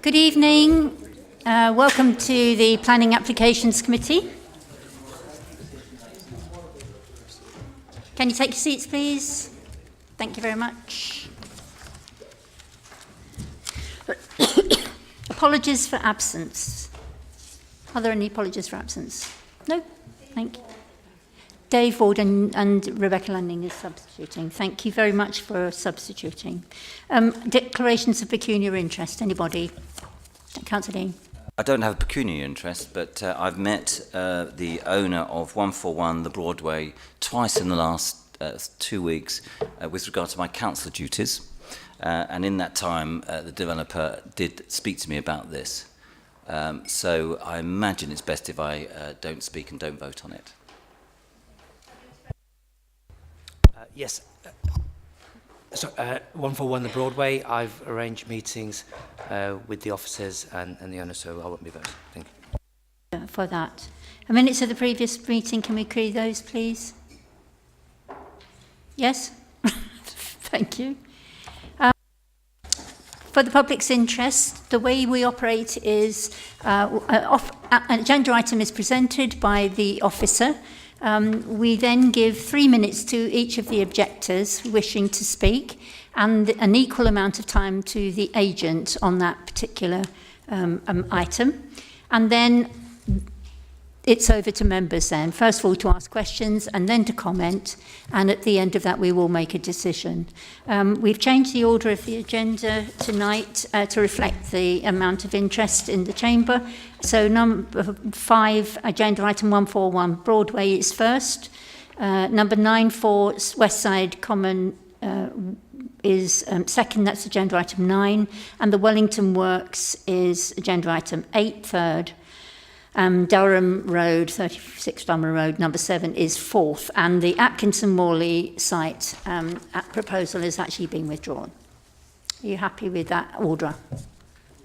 Good evening. Welcome to the Planning Applications Committee. Can you take your seats, please? Thank you very much. Apologies for absence. Are there any apologies for absence? No? Thank you. Dave Ward and Rebecca Lanning is substituting. Thank you very much for substituting. Declarations of pecuniary interest. Anybody? Councillor Dean. I don't have a pecuniary interest, but I've met the owner of 141 The Broadway twice in the last 2 weeks with regard to my council duties. And in that time, the developer did speak to me about this. So I imagine it's best if I don't speak and don't vote on it. Yes. 141 The Broadway, I've arranged meetings with the officers and the owner, so I won't be voting. Thank you. For that. Minutes of the previous meeting, can we agree those, please? Yes? Thank you. For the public's interest, the way we operate is an agenda item is presented by the officer. We then give 3 minutes to each of the objectors wishing to speak and an equal amount of time to the agent on that particular item. And then it's over to members then, first of all to ask questions and then to comment, and at the end of that we will make a decision. We've changed the order of the agenda tonight to reflect the amount of interest in the chamber. So number 5, agenda item 141, Broadway is first. Number 94, West Side Common is second, that's agenda item 9. And the Wellington Works is agenda item 8, third. Durham Road, 36 Durham Road, number 7 is 4th. And the Atkinson-Morley site proposal has actually been withdrawn. Are you happy with that order?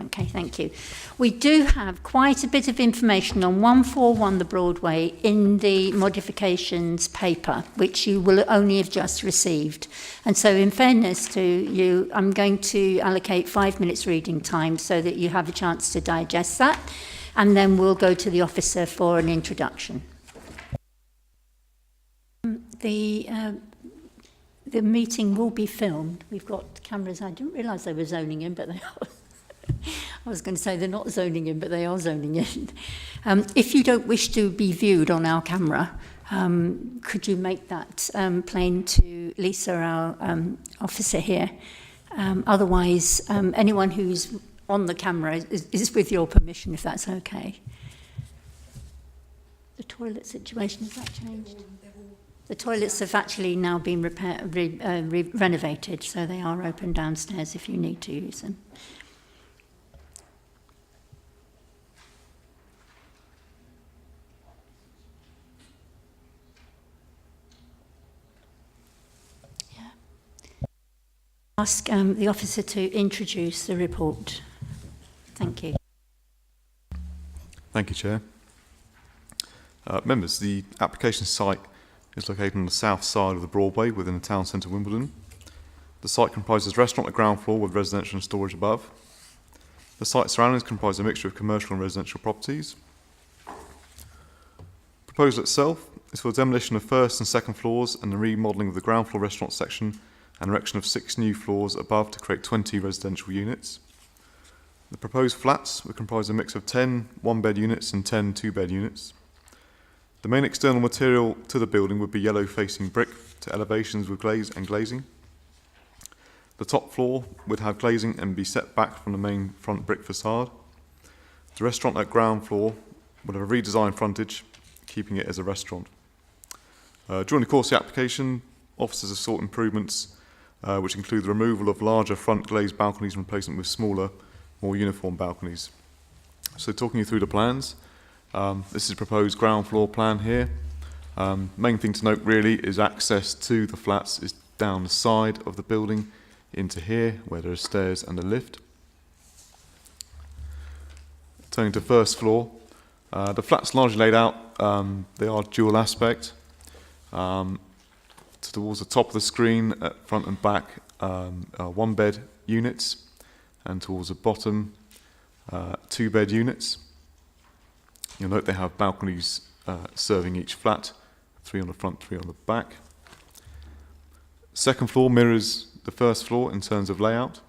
Okay, thank you. We do have quite a bit of information on 141 The Broadway in the modifications paper, which you will only have just received. And so in fairness to you, I'm going to allocate 5 minutes reading time so that you have a chance to digest that. And then we'll go to the officer for an introduction. The meeting will be filmed. We've got cameras. I didn't realise they were zoning in, but they are. I was going to say they're not zoning in, but they are zoning in. If you don't wish to be viewed on our camera, could you make that plain to Lisa, our officer here? Otherwise, anyone who's on the camera is with your permission, if that's okay. The toilet situation, has that changed? The toilets have actually now been renovated, so they are open downstairs if you need to use them. Yeah. Ask the officer to introduce the report. Thank you. Thank you, Chair. Members, the application site is located on the south side of the Broadway within the town centre of Wimbledon. The site comprises restaurant on the ground floor with residential and storage above. The site surroundings comprise a mixture of commercial and residential properties. Proposal itself is for the demolition of first and second floors and the remodelling of the ground floor restaurant section and erection of 6 new floors above to create 20 residential units. The proposed flats will comprise a mix of 10 one-bed units and 10 two-bed units. The main external material to the building would be yellow-facing brick to elevations with glaze and glazing. The top floor would have glazing and be set back from the main front brick facade. The restaurant at ground floor would have a redesigned frontage, keeping it as a restaurant. During the course of the application, officers have sought improvements which include the removal of larger front glazed balconies and replacement with smaller, more uniform balconies. So talking you through the plans, this is a proposed ground floor plan here. Main thing to note really is access to the flats is down the side of the building into here where there are stairs and a lift. Turning to first floor, the flats largely laid out, they are dual aspect. Towards the top of the screen, at front and back, are one bed units. and towards the bottom, 2-bed units. You'll note they have balconies serving each flat, 3 on the front, 3 on the back. Second floor mirrors the first floor in terms of layout,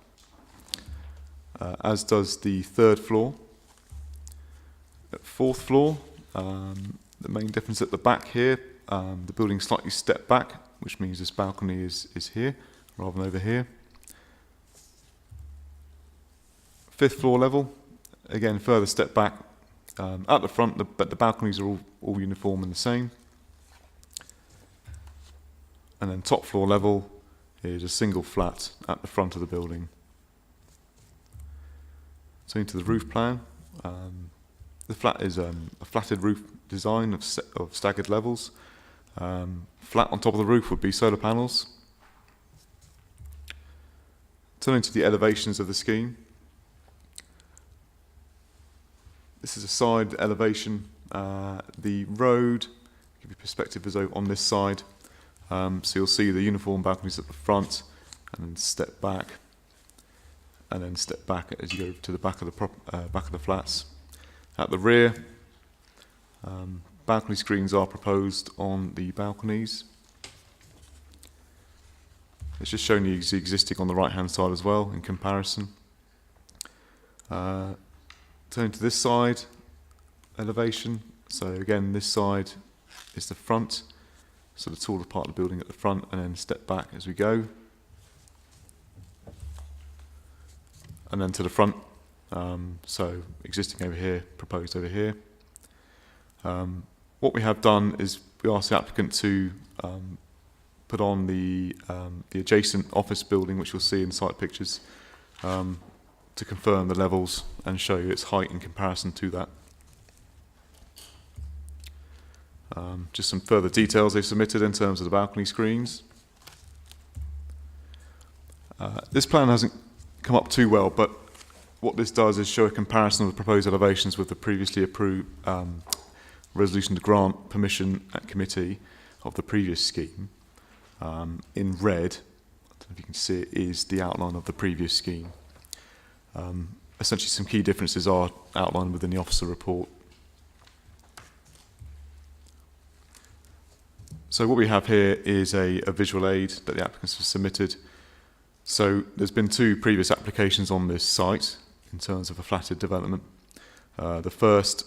as does the third floor. Fourth floor, the main difference at the back here, the building slightly stepped back, which means this balcony is here rather than over here. Fifth floor level, again further step back at the front, but the balconies are all uniform and the same. And then top floor level is a single flat at the front of the building. Turning to the roof plan, the flat is a flatted roof design of staggered levels. Flat on top of the roof would be solar panels. Turning to the elevations of the scheme. This is a side elevation. The road, give you perspective, is on this side. So you'll see the uniform balconies at the front, and then step back, and then step back as you go to the back of the flats. At the rear, balcony screens are proposed on the balconies. It's just showing you the existing on the right-hand side as well in comparison. Turning to this side elevation. So again, this side is the front. So the taller part of the building at the front, and then step back as we go. And then to the front, so existing over here, proposed over here. What we have done is we asked the applicant to put on the adjacent office building, which you'll see in site pictures, to confirm the levels and show you its height in comparison to that. Just some further details they've submitted in terms of the balcony screens. This plan hasn't come up too well, but what this does is show a comparison of the proposed elevations with the previously approved resolution to grant permission at committee of the previous scheme. In red, I don't know if you can see it, is the outline of the previous scheme. Essentially some key differences are outlined within the officer report. So what we have here is a visual aid that the applicants have submitted. So there's been 2 previous applications on this site in terms of a flatted development. The first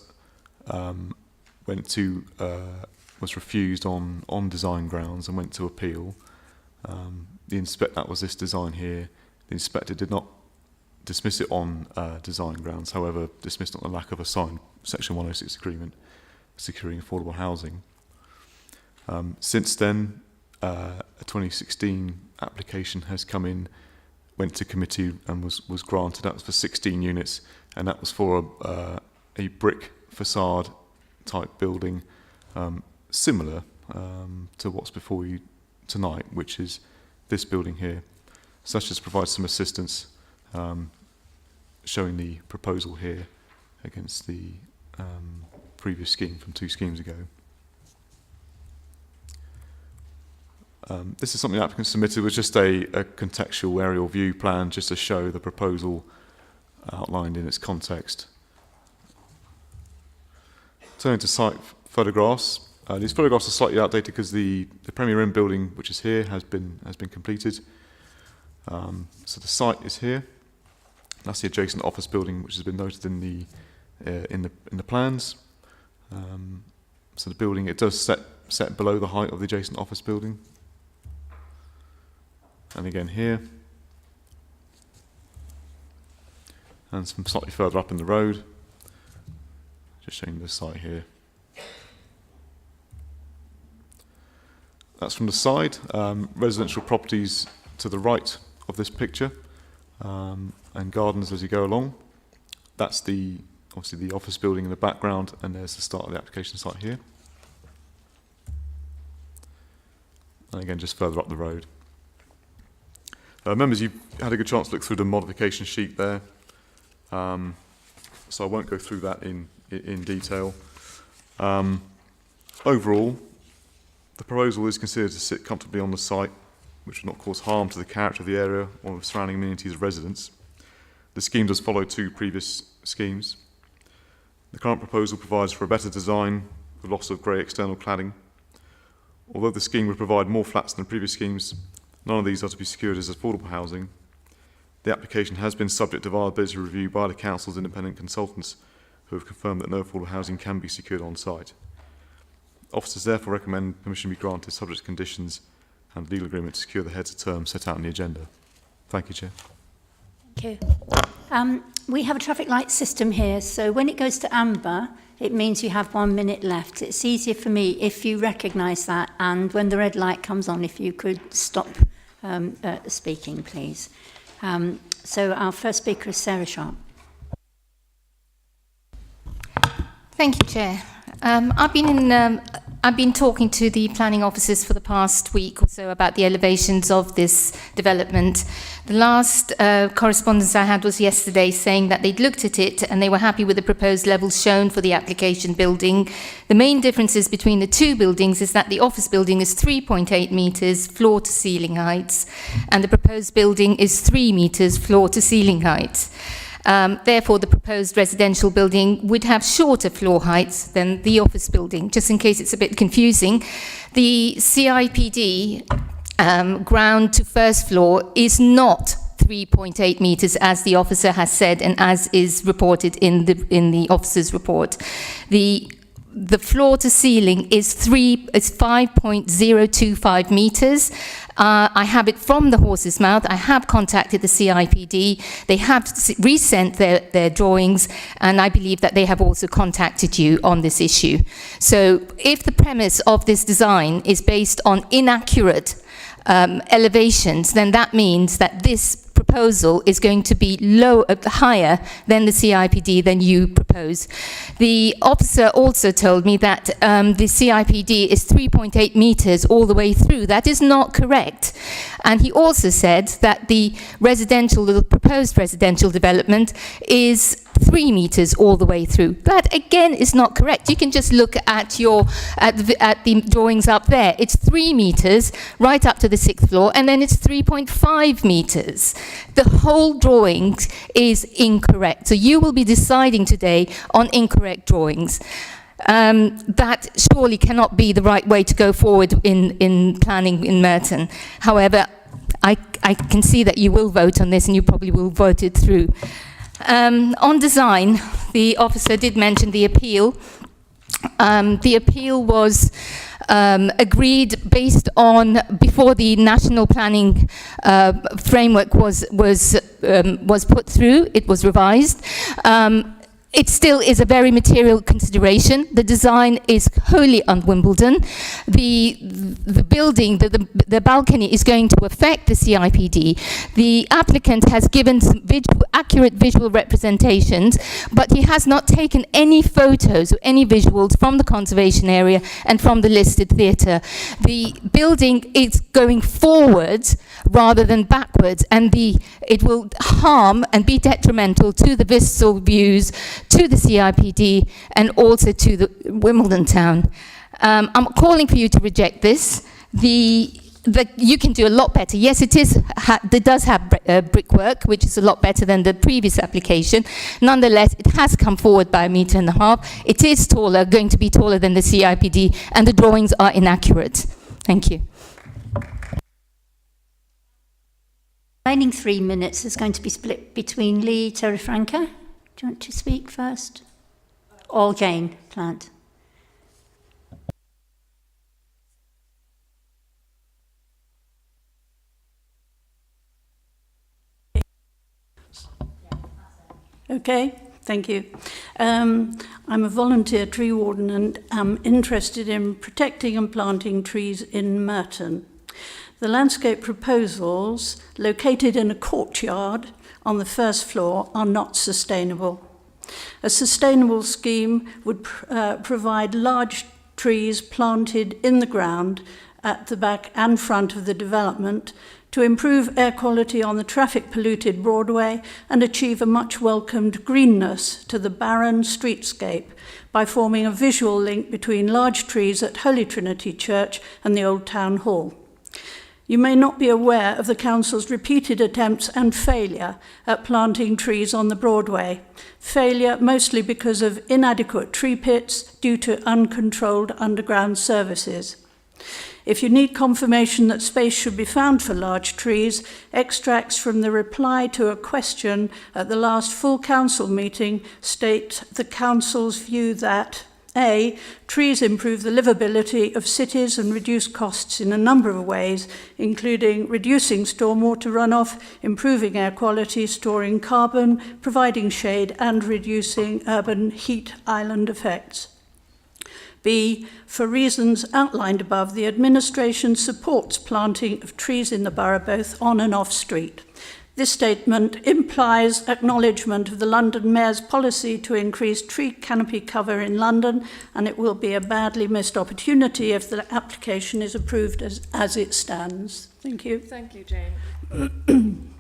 was refused on design grounds and went to appeal. That was this design here. The inspector did not dismiss it on design grounds, however dismissed on the lack of a signed Section 106 agreement securing affordable housing. Since then, a 2016 application has come in, went to committee and was granted. That was for 16 units, and that was for a brick facade type building, similar to what's before you tonight, which is this building here. Such as provides some assistance, showing the proposal here against the previous scheme from 2 schemes ago. This is something the applicant submitted with just a contextual aerial view plan, just to show the proposal outlined in its context. Turning to site photographs. These photographs are slightly outdated because the Premier Inn building, which is here, has been completed. So the site is here. That's the adjacent office building, which has been noted in the plans. So the building, it does set below the height of the adjacent office building. And again here. And some slightly further up in the road. Just showing the site here. That's from the side. Residential properties to the right of this picture, and gardens as you go along. That's obviously the office building in the background, and there's the start of the application site here. And again, just further up the road. Members, you've had a good chance to look through the modification sheet there, so I won't go through that in detail. Overall, the proposal is considered to sit comfortably on the site, which will not cause harm to the character of the area or the surrounding amenities of residents. The scheme does follow two previous schemes. The current proposal provides for a better design with loss of grey external cladding. Although the scheme would provide more flats than previous schemes, none of these are to be secured as affordable housing. The application has been subject to viability review by the Council's independent consultants, who have confirmed that no affordable housing can be secured on site. Officers therefore recommend permission be granted subject to conditions and legal agreement to secure the heads of terms set out in the agenda. Thank you, Chair. Thank you. We have a traffic light system here, so when it goes to amber, it means you have 1 minute left. It's easier for me if you recognise that, and when the red light comes on, if you could stop speaking, please. So our first speaker is Sarah Sharp. Thank you, Chair. I've been talking to the planning officers for the past week or so about the elevations of this development. The last correspondence I had was yesterday, saying that they'd looked at it and they were happy with the proposed levels shown for the application building. The main differences between the two buildings is that the office building is 3.8 metres floor to ceiling heights, and the proposed building is 3 metres floor to ceiling height. Therefore, the proposed residential building would have shorter floor heights than the office building. Just in case it's a bit confusing, the CIPD ground to first floor is not 3.8 metres, as the officer has said and as is reported in the officer's report. The floor to ceiling is 5.025 metres. I have it from the horse's mouth. I have contacted the CIPD. They have resent their drawings, and I believe that they have also contacted you on this issue. So if the premise of this design is based on inaccurate elevations, then that means that this proposal is going to be higher than the CIPD than you propose. The officer also told me that the CIPD is 3.8 metres all the way through. That is not correct. And he also said that the proposed residential development is 3 metres all the way through. That again is not correct. You can just look at the drawings up there. It's 3 metres right up to the 6th floor, and then it's 3.5 metres. The whole drawing is incorrect. So you will be deciding today on incorrect drawings. That surely cannot be the right way to go forward in planning in Merton. However, I can see that you will vote on this, and you probably will vote it through. On design, the officer did mention the appeal. The appeal was agreed based on before the national planning framework was put through. It was revised. It still is a very material consideration. The design is wholly on Wimbledon. The building, the balcony is going to affect the CIPD. The applicant has given some accurate visual representations, but he has not taken any photos or any visuals from the conservation area and from the listed theatre. The building is going forwards rather than backwards, and it will harm and be detrimental to the visceral views, to the CIPD, and also to the Wimbledon town. I'm calling for you to reject this. You can do a lot better. Yes, it does have brickwork, which is a lot better than the previous application. Nonetheless, it has come forward by 1.5 meters. It is taller, going to be taller than the CIPD, and the drawings are inaccurate. Thank you. Remaining 3 minutes is going to be split between Lee Terrafranca. Do you want to speak first? Or Jane Plant? Okay, thank you. I'm a volunteer tree warden and am interested in protecting and planting trees in Merton. The landscape proposals located in a courtyard on the first floor are not sustainable. A sustainable scheme would provide large trees planted in the ground at the back and front of the development to improve air quality on the traffic-polluted Broadway and achieve a much welcomed greenness to the barren streetscape by forming a visual link between large trees at Holy Trinity Church and the Old Town Hall. You may not be aware of the Council's repeated attempts and failure at planting trees on the Broadway. Failure mostly because of inadequate tree pits due to uncontrolled underground services. If you need confirmation that space should be found for large trees, extracts from the reply to a question at the last full Council meeting state the Council's view that A. Trees improve the livability of cities and reduce costs in a number of ways, including reducing stormwater runoff, improving air quality, storing carbon, providing shade, and reducing urban heat island effects. B. For reasons outlined above, the administration supports planting of trees in the borough both on and off street. This statement implies acknowledgement of the London Mayor's policy to increase tree canopy cover in London, and it will be a badly missed opportunity if the application is approved as it stands. Thank you. Thank you, Jane.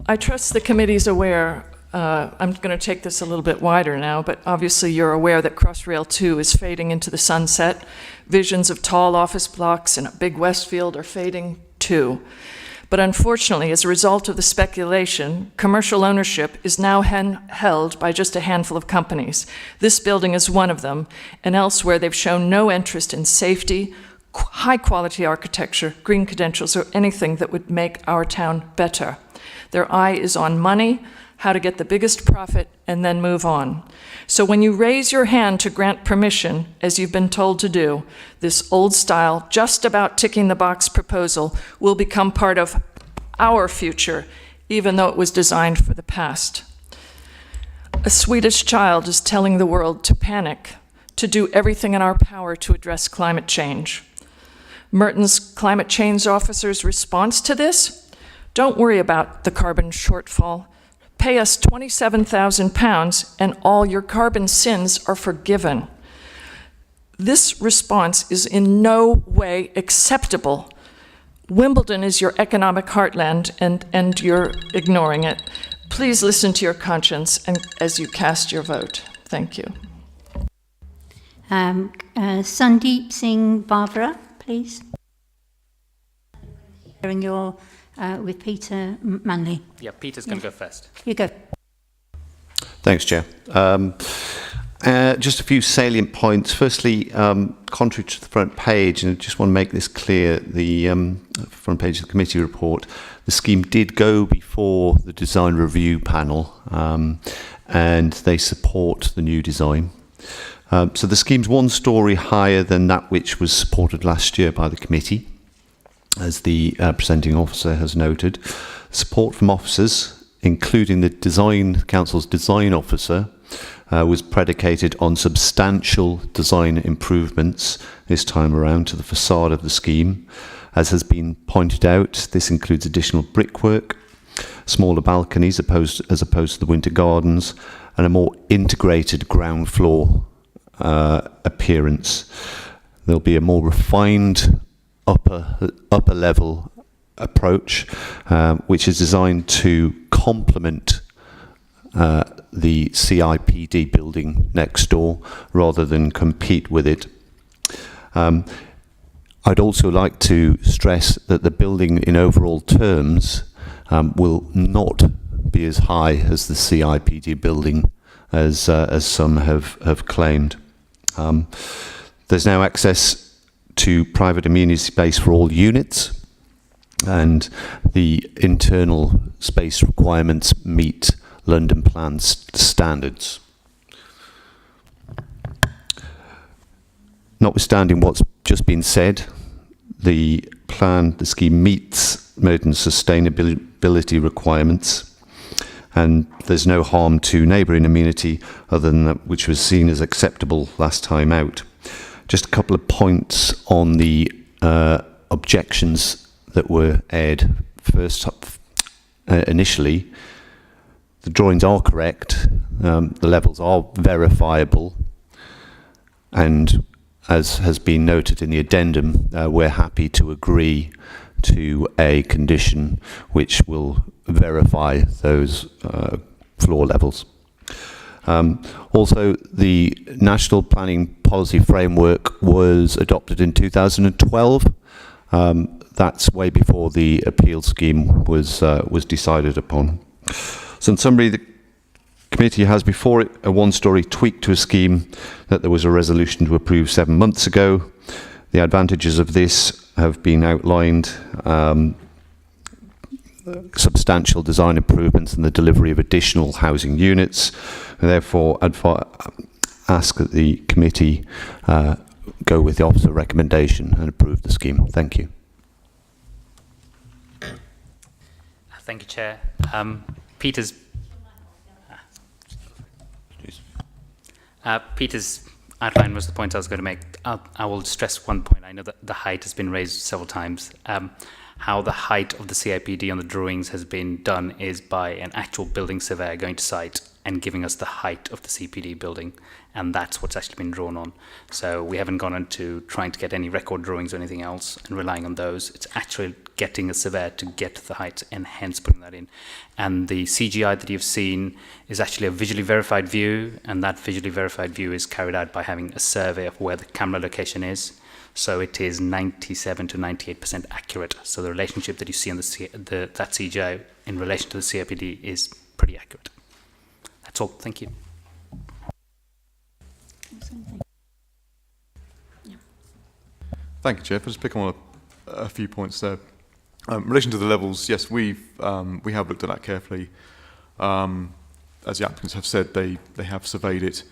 I trust the committee's aware. I'm going to take this a little bit wider now, but obviously you're aware that Crossrail 2 is fading into the sunset. Visions of tall office blocks in a big Westfield are fading too. But unfortunately, as a result of the speculation, commercial ownership is now held by just a handful of companies. This building is one of them, and elsewhere they've shown no interest in safety, high-quality architecture, green credentials, or anything that would make our town better. Their eye is on money, how to get the biggest profit, and then move on. So when you raise your hand to grant permission, as you've been told to do, this old-style, just about ticking the box proposal will become part of our future, even though it was designed for the past. A Swedish child is telling the world to panic, to do everything in our power to address climate change. Merton's climate change officer's response to this? Don't worry about the carbon shortfall. Pay us £27,000 and all your carbon sins are forgiven. This response is in no way acceptable. Wimbledon is your economic heartland and you're ignoring it. Please listen to your conscience and as you cast your vote. Thank you. Sandeep Singh Barbara, please. Sharing your with Peter Manley. Yeah, Peter's going to go first. You go. Thanks, Chair. Just a few salient points. Firstly, contrary to the front page, and I just want to make this clear, the front page of the committee report, the scheme did go before the design review panel, and they support the new design. So the scheme's one storey higher than that which was supported last year by the committee, as the presenting officer has noted. Support from officers, including the Design Council's design officer, was predicated on substantial design improvements this time around to the facade of the scheme. As has been pointed out, this includes additional brickwork, smaller balconies as opposed to the winter gardens, and a more integrated ground floor appearance. There'll be a more refined upper level approach, which is designed to complement the CIPD building next door rather than compete with it. I'd also like to stress that the building in overall terms will not be as high as the CIPD building as some have claimed. There's now access to private amenity space for all units, and the internal space requirements meet London Plan standards. Notwithstanding what's just been said, the scheme meets Merton's sustainability requirements, and there's no harm to neighbouring amenity other than that which was seen as acceptable last time out. Just a couple of points on the objections that were aired. First, initially, the drawings are correct, the levels are verifiable, and as has been noted in the addendum, we're happy to agree to a condition which will verify those floor levels. Also, the National Planning Policy Framework was adopted in 2012. that's way before the appeal scheme was decided upon. So in summary, the committee has before it a one-storey tweak to a scheme that there was a resolution to approve 7 months ago. The advantages of this have been outlined, substantial design improvements and the delivery of additional housing units. And therefore, ask that the committee go with the officer recommendation and approve the scheme. Thank you. Thank you, Chair. Peter's outline was the point I was going to make. I will stress one point. I know that the height has been raised several times. How the height of the CIPD on the drawings has been done is by an actual building surveyor going to site and giving us the height of the CPD building, and that's what's actually been drawn on. So we haven't gone into trying to get any record drawings or anything else and relying on those. It's actually getting a surveyor to get the height and hence putting that in. And the CGI that you've seen is actually a visually verified view, and that visually verified view is carried out by having a survey of where the camera location is. So it is 97 to 98% accurate. So the relationship that you see on that CGI in relation to the CIPD is pretty accurate. That's all. Thank you. Thank you, Chair. If I just pick on a few points there. In relation to the levels, yes, we have looked at that carefully. As the applicants have said, they have surveyed it,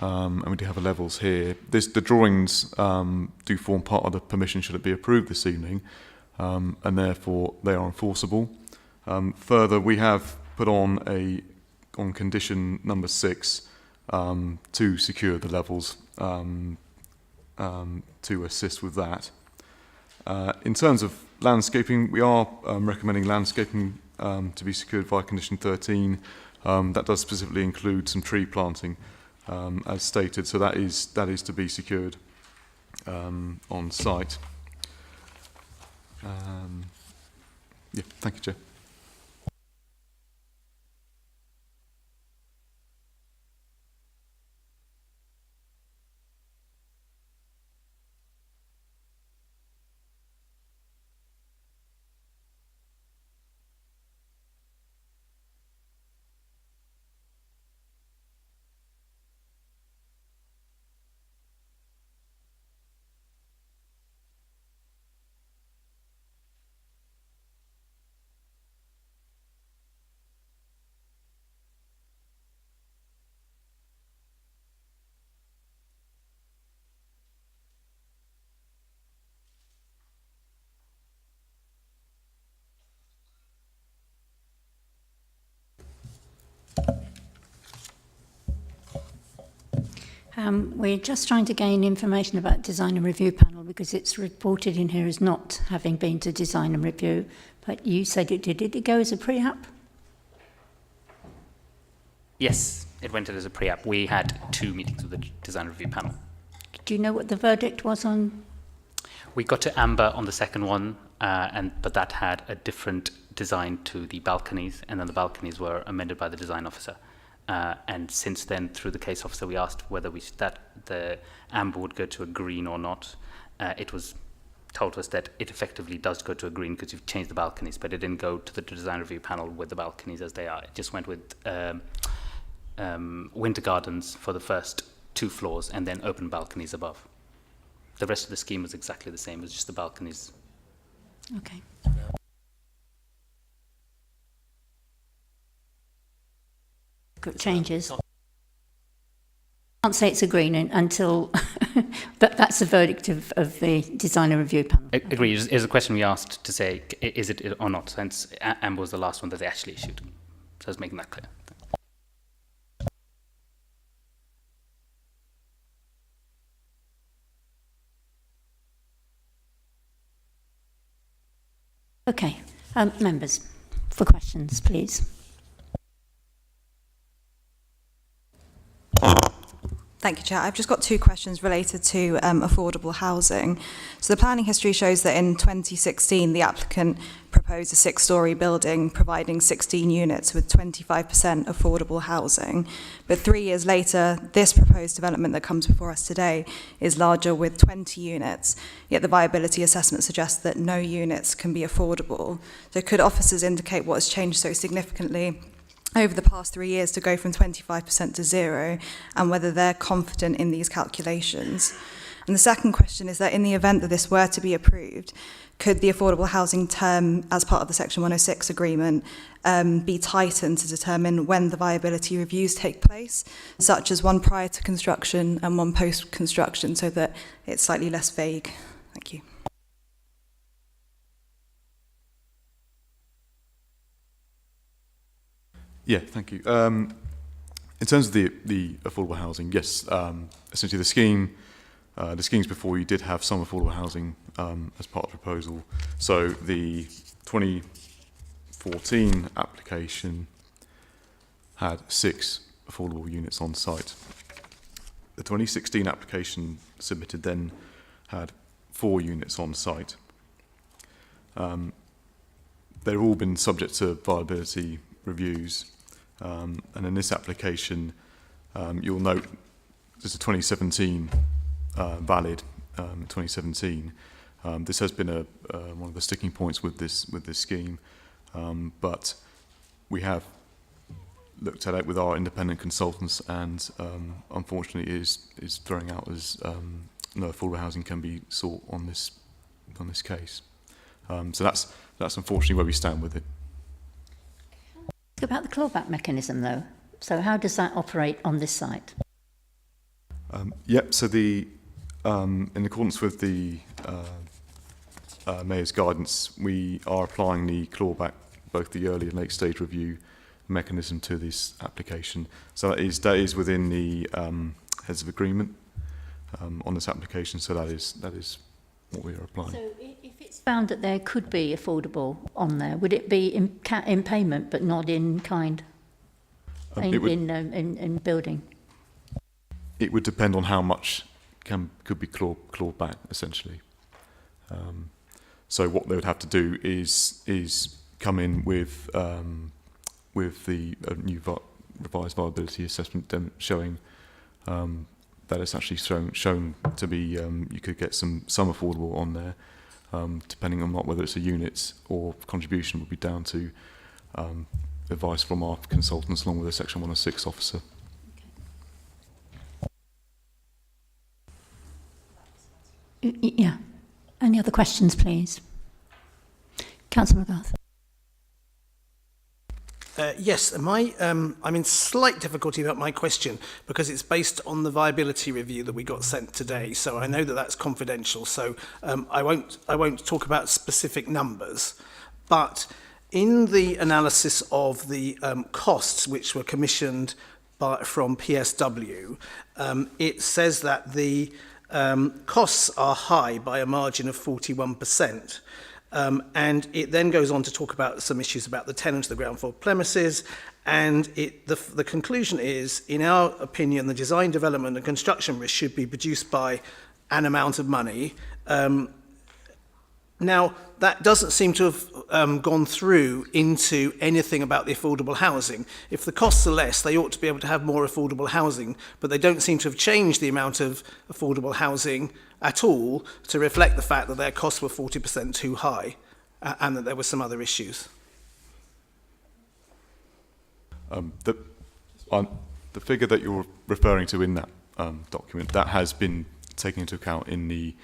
and we do have the levels here. The drawings do form part of the permission should it be approved this evening, and therefore they are enforceable. Further, we have put on condition number 6 to secure the levels to assist with that. In terms of landscaping, we are recommending landscaping to be secured via condition 13. That does specifically include some tree planting, as stated, so that is to be secured on site. Yeah, thank you, Chair. We're just trying to gain information about design and review panel because it's reported in here as not having been to design and review, but you said it did. Did it go as a pre-app? Yes, it went in as a pre-app. We had 2 meetings with the design review panel. Do you know what the verdict was on? We got to amber on the second one, but that had a different design to the balconies, and then the balconies were amended by the design officer. And since then, through the case officer, we asked whether the amber would go to a green or not. It was told us that it effectively does go to a green because you've changed the balconies, but it didn't go to the design review panel with the balconies as they are. It just went with winter gardens for the first 2 floors and then open balconies above. The rest of the scheme was exactly the same. It was just the balconies. Okay. Good changes. Can't say it's a green until that's the verdict of the designer review panel. Agree. It was a question we asked to say, is it or not, since amber was the last one that they actually issued. So I was making that clear. Okay, members, for questions, please. Thank you, Chair. I've just got two questions related to affordable housing. So the planning history shows that in 2016, the applicant proposed a 6-storey building providing 16 units with 25% affordable housing. But 3 years later, this proposed development that comes before us today is larger with 20 units, yet the viability assessment suggests that no units can be affordable. So could officers indicate what has changed so significantly over the past 3 years to go from 25% to 0, and whether they're confident in these calculations? And the second question is that in the event that this were to be approved, could the affordable housing term as part of the Section 106 agreement be tightened to determine when the viability reviews take place, such as one prior to construction and one post-construction, so that it's slightly less vague? Thank you. Yeah, thank you. In terms of the affordable housing, yes, essentially the schemes before you did have some affordable housing as part of the proposal. So the 2014 application had 6 affordable units on site. The 2016 application submitted then had 4 units on site. They've all been subject to viability reviews. And in this application, you'll note there's a 2017 valid 2017. This has been one of the sticking points with this scheme, but we have looked at it with our independent consultants, and unfortunately, is throwing out as no affordable housing can be sought on this case. So that's unfortunately where we stand with it. About the clawback mechanism, though. So how does that operate on this site? Yep. So in accordance with the Mayor's guidance, we are applying the clawback, both the early and late stage review mechanism to this application. So that is within the heads of agreement on this application. So that is what we are applying. So if it's found that there could be affordable on there, would it be in payment but not in kind? In building? It would depend on how much could be clawed back, essentially. So what they would have to do is come in with the new revised viability assessment showing that it's actually shown to be you could get some affordable on there, depending on whether it's a unit or contribution would be down to advice from our consultants along with a Section 106 officer. Yeah. Any other questions, please? Councillor McGrath. Yes, I'm in slight difficulty about my question because it's based on the viability review that we got sent today. So I know that that's confidential. So I won't talk about specific numbers, but in the analysis of the costs which were commissioned from PSW, it says that the costs are high by a margin of 41%. And it then goes on to talk about some issues about the tenant of the ground floor premises, and the conclusion is, in our opinion, the design, development and construction risk should be produced by an amount of money. Now, that doesn't seem to have gone through into anything about the affordable housing. If the costs are less, they ought to be able to have more affordable housing, but they don't seem to have changed the amount of affordable housing at all to reflect the fact that their costs were 40% too high and that there were some other issues. The figure that you're referring to in that document, that has been taken into account in the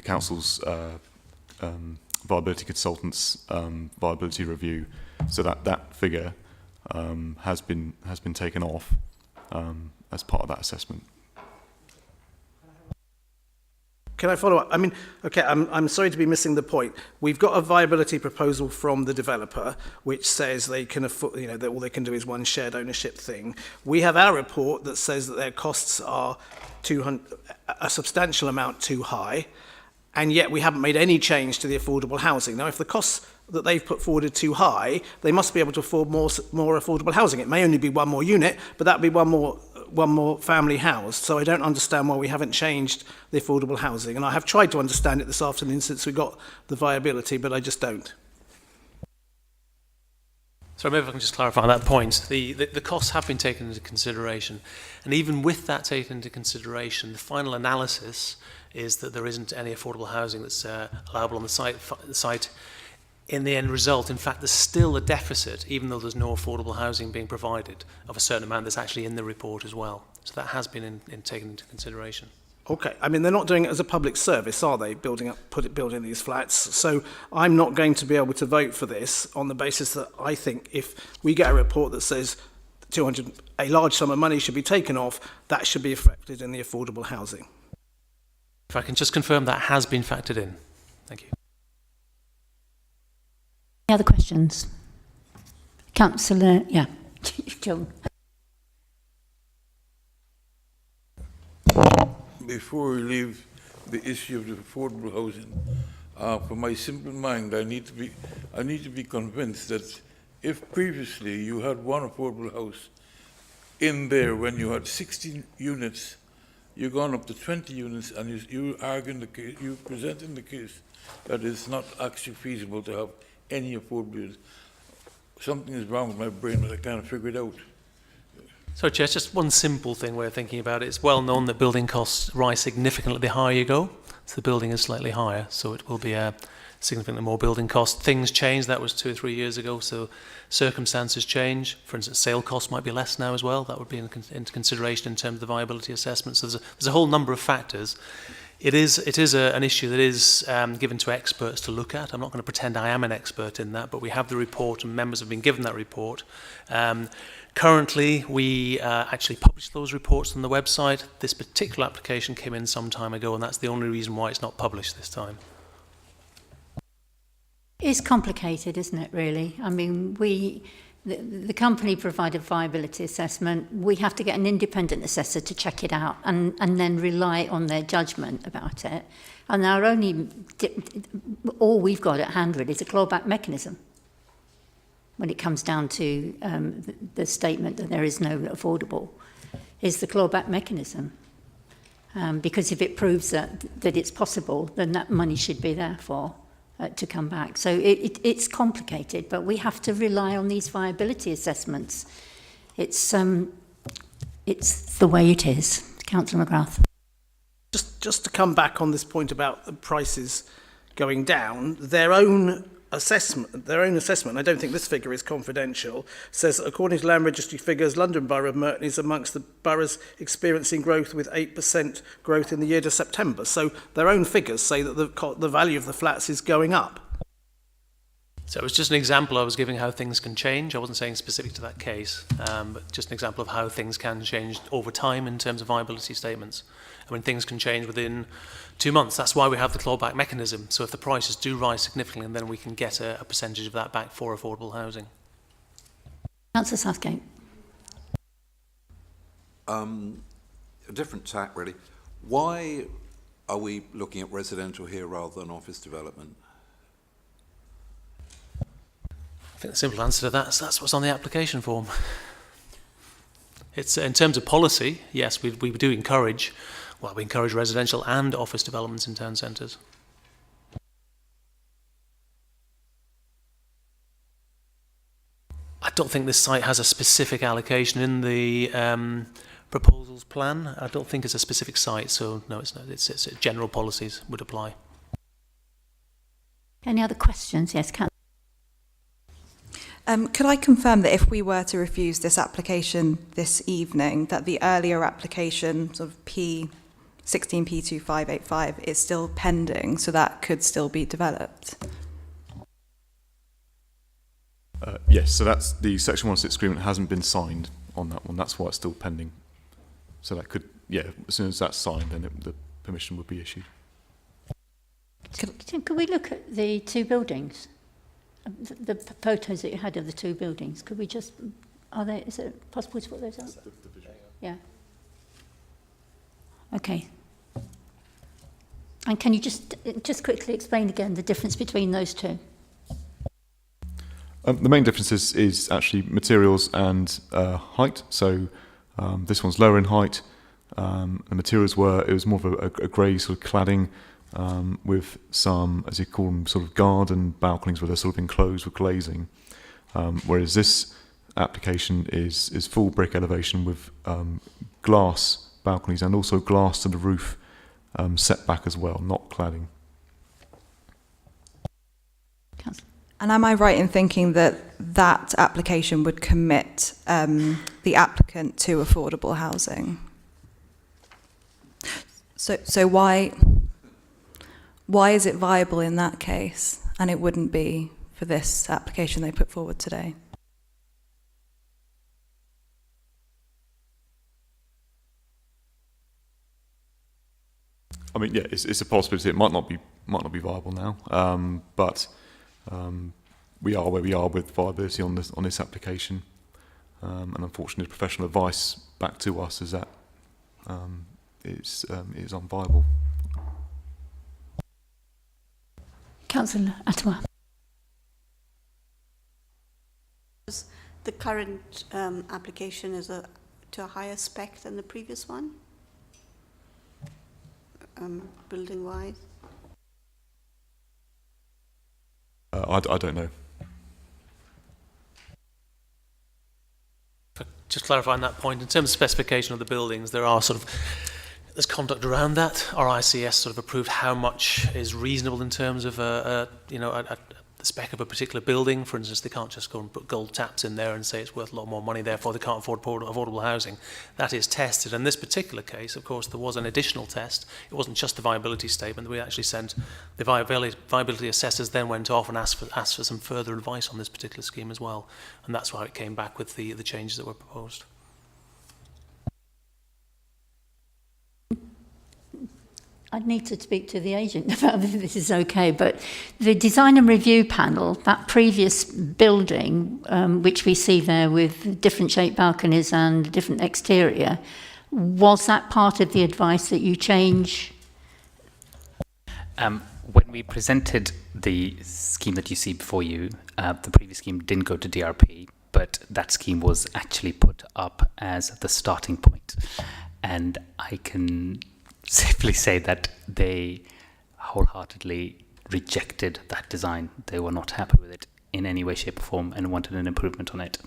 council's viability consultants viability review, so that figure has been taken off as part of that assessment. Can I follow up? I mean, okay, I'm sorry to be missing the point. We've got a viability proposal from the developer, which says they can afford, that all they can do is one shared ownership thing. We have our report that says that their costs are a substantial amount too high, and yet we haven't made any change to the affordable housing. Now, if the costs that they've put forward are too high, they must be able to afford more affordable housing. It may only be one more unit, but that would be one more one more family housed. So I don't understand why we haven't changed the affordable housing. And I have tried to understand it this afternoon since we got the viability, but I just don't. So maybe if I can just clarify that point. The costs have been taken into consideration. And even with that taken into consideration, the final analysis is that there isn't any affordable housing that's allowable on the site. In the end result, in fact, there's still a deficit, even though there's no affordable housing being provided, of a certain amount that's actually in the report as well. So that has been taken into consideration. Okay, I mean, they're not doing it as a public service, are they, building these flats? So I'm not going to be able to vote for this on the basis that I think if we get a report that says a large sum of money should be taken off, that should be reflected in the affordable housing. If I can just confirm that has been factored in. Thank you. Any other questions? Councillor, yeah. John. Before we leave the issue of the affordable housing, for my simple mind, I need to be convinced that if previously you had one affordable house in there when you had 16 units, you've gone up to 20 units, and you arguing the case, you presenting the case that it's not actually feasible to have any affordable units. Something is wrong with my brain, but I can't figure it out. So, Chair, just one simple thing we're thinking about. It's well known that building costs rise significantly the higher you go. So the building is slightly higher, so it will be a significantly more building cost. Things change. That was 2 or 3 years ago, so circumstances change. For instance, sale costs might be less now as well. That would be into consideration in terms of the viability assessment. So there's a whole number of factors. It is an issue that is given to experts to look at. I'm not going to pretend I am an expert in that, but we have the report and members have been given that report. Currently, we actually publish those reports on the website. This particular application came in some time ago, and that's the only reason why it's not published this time. It's complicated, isn't it, really? I mean, the company provided viability assessment. We have to get an independent assessor to check it out and then rely on their judgment about it. And all we've got at hand really is a clawback mechanism when it comes down to the statement that there is no affordable, is the clawback mechanism. Because if it proves that it's possible, then that money should be there to come back. So it's complicated, but we have to rely on these viability assessments. It's the way it is. Councillor McGrath. Just to come back on this point about the prices going down, their own assessment, I don't think this figure is confidential, says that according to Land Registry figures, London Borough of Merton is amongst the boroughs experiencing growth with 8% growth in the year to September. So their own figures say that the value of the flats is going up. So it was just an example I was giving how things can change. I wasn't saying specific to that case, but just an example of how things can change over time in terms of viability statements. I mean, things can change within 2 months. That's why we have the clawback mechanism. So if the prices do rise significantly, then we can get a percentage of that back for affordable housing. Councillor Southgate. A different tack, really. Why are we looking at residential here rather than office development? I think the simple answer to that is that's what's on the application form. It's in terms of policy, yes, we do encourage. Well, we encourage residential and office developments in town centres. I don't think this site has a specific allocation in the proposals plan. I don't think it's a specific site, so no, it's not. It's general policies would apply. Any other questions? Yes, Councillor. Could I confirm that if we were to refuse this application this evening, that the earlier application, sort of P16P2585, is still pending, so that could still be developed? Yes, so that's the Section 106 agreement hasn't been signed on that one. That's why it's still pending. So that could, yeah, as soon as that's signed, then the permission would be issued. Could we look at the two buildings? The photos that you had of the two buildings, could we just, is it possible to put those up? Yeah. Okay. And can you just quickly explain again the difference between those two? The main difference is actually materials and height. So This one's lower in height. The materials it was more of a grey sort of cladding with some, as you call them, sort of garden balconies where they're sort of enclosed with glazing. Whereas this application is full brick elevation with glass balconies and also glass to the roof set back as well, not cladding. And am I right in thinking that that application would commit the applicant to affordable housing? So why is it viable in that case and it wouldn't be for this application they put forward today? I mean, yeah, it's a possibility. It might not be viable now, but we are where we are with viability on this application, and unfortunately, professional advice back to us is that it's unviable. Councillor Atwa. The current application is to a higher spec than the previous one, building-wise? I don't know. Just clarifying that point, in terms of specification of the buildings, there's conduct around that. Our ICS sort of approved how much is reasonable in terms of the spec of a particular building. For instance, they can't just go and put gold taps in there and say it's worth a lot more money, therefore they can't afford affordable housing. That is tested. In this particular case, of course, there was an additional test. It wasn't just the viability statement. We actually sent the viability assessors, then went off and asked for some further advice on this particular scheme as well. And that's why it came back with the changes that were proposed. I'd need to speak to the agent about whether this is okay, but the design and review panel, that previous building, which we see there with different shaped balconies and different exterior, was that part of the advice that you change? When we presented the scheme that you see before you, the previous scheme didn't go to DRP, but that scheme was actually put up as the starting point. And I can safely say that they wholeheartedly rejected that design. They were not happy with it in any way, shape or form and wanted an improvement on it.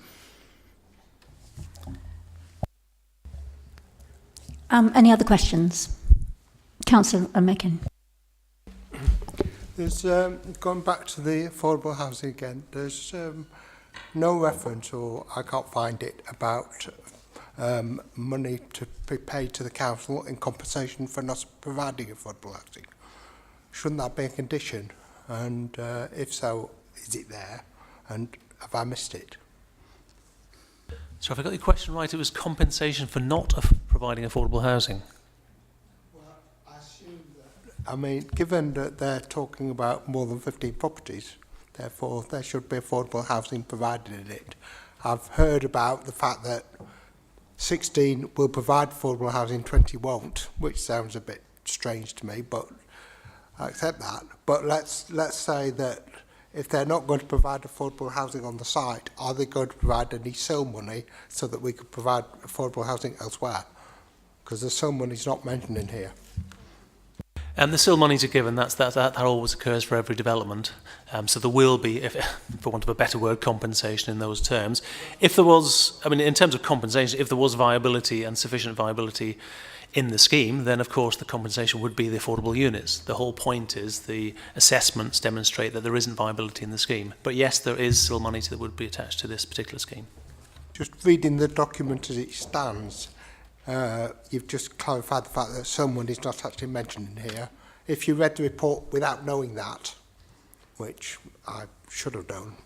Any other questions? Councillor Mackin. There's, going back to the affordable housing again, there's no reference, or I can't find it, about money to be paid to the council in compensation for not providing affordable housing. Shouldn't that be a condition? And if so, is it there? And have I missed it? So if I got your question right, it was compensation for not providing affordable housing? Well, I assume that, I mean, given that they're talking about more than 15 properties, therefore there should be affordable housing provided in it. I've heard about the fact that 16 will provide affordable housing, 20 won't, which sounds a bit strange to me, but I accept that. But let's say that if they're not going to provide affordable housing on the site, are they going to provide any Cilr money so that we could provide affordable housing elsewhere? Because the Cilr money is not mentioned in here. And the Cilr monies are given, that always occurs for every development. So there will be, for want of a better word, compensation in those terms. If there was, I mean, in terms of compensation, if there was viability and sufficient viability in the scheme, then of course the compensation would be the affordable units. The whole point is the assessments demonstrate that there isn't viability in the scheme. But yes, there is Cilr money that would be attached to this particular scheme. Just reading the document as it stands, you've just clarified the fact that someone is not actually mentioned in here. If you read the report without knowing that, which I should have done,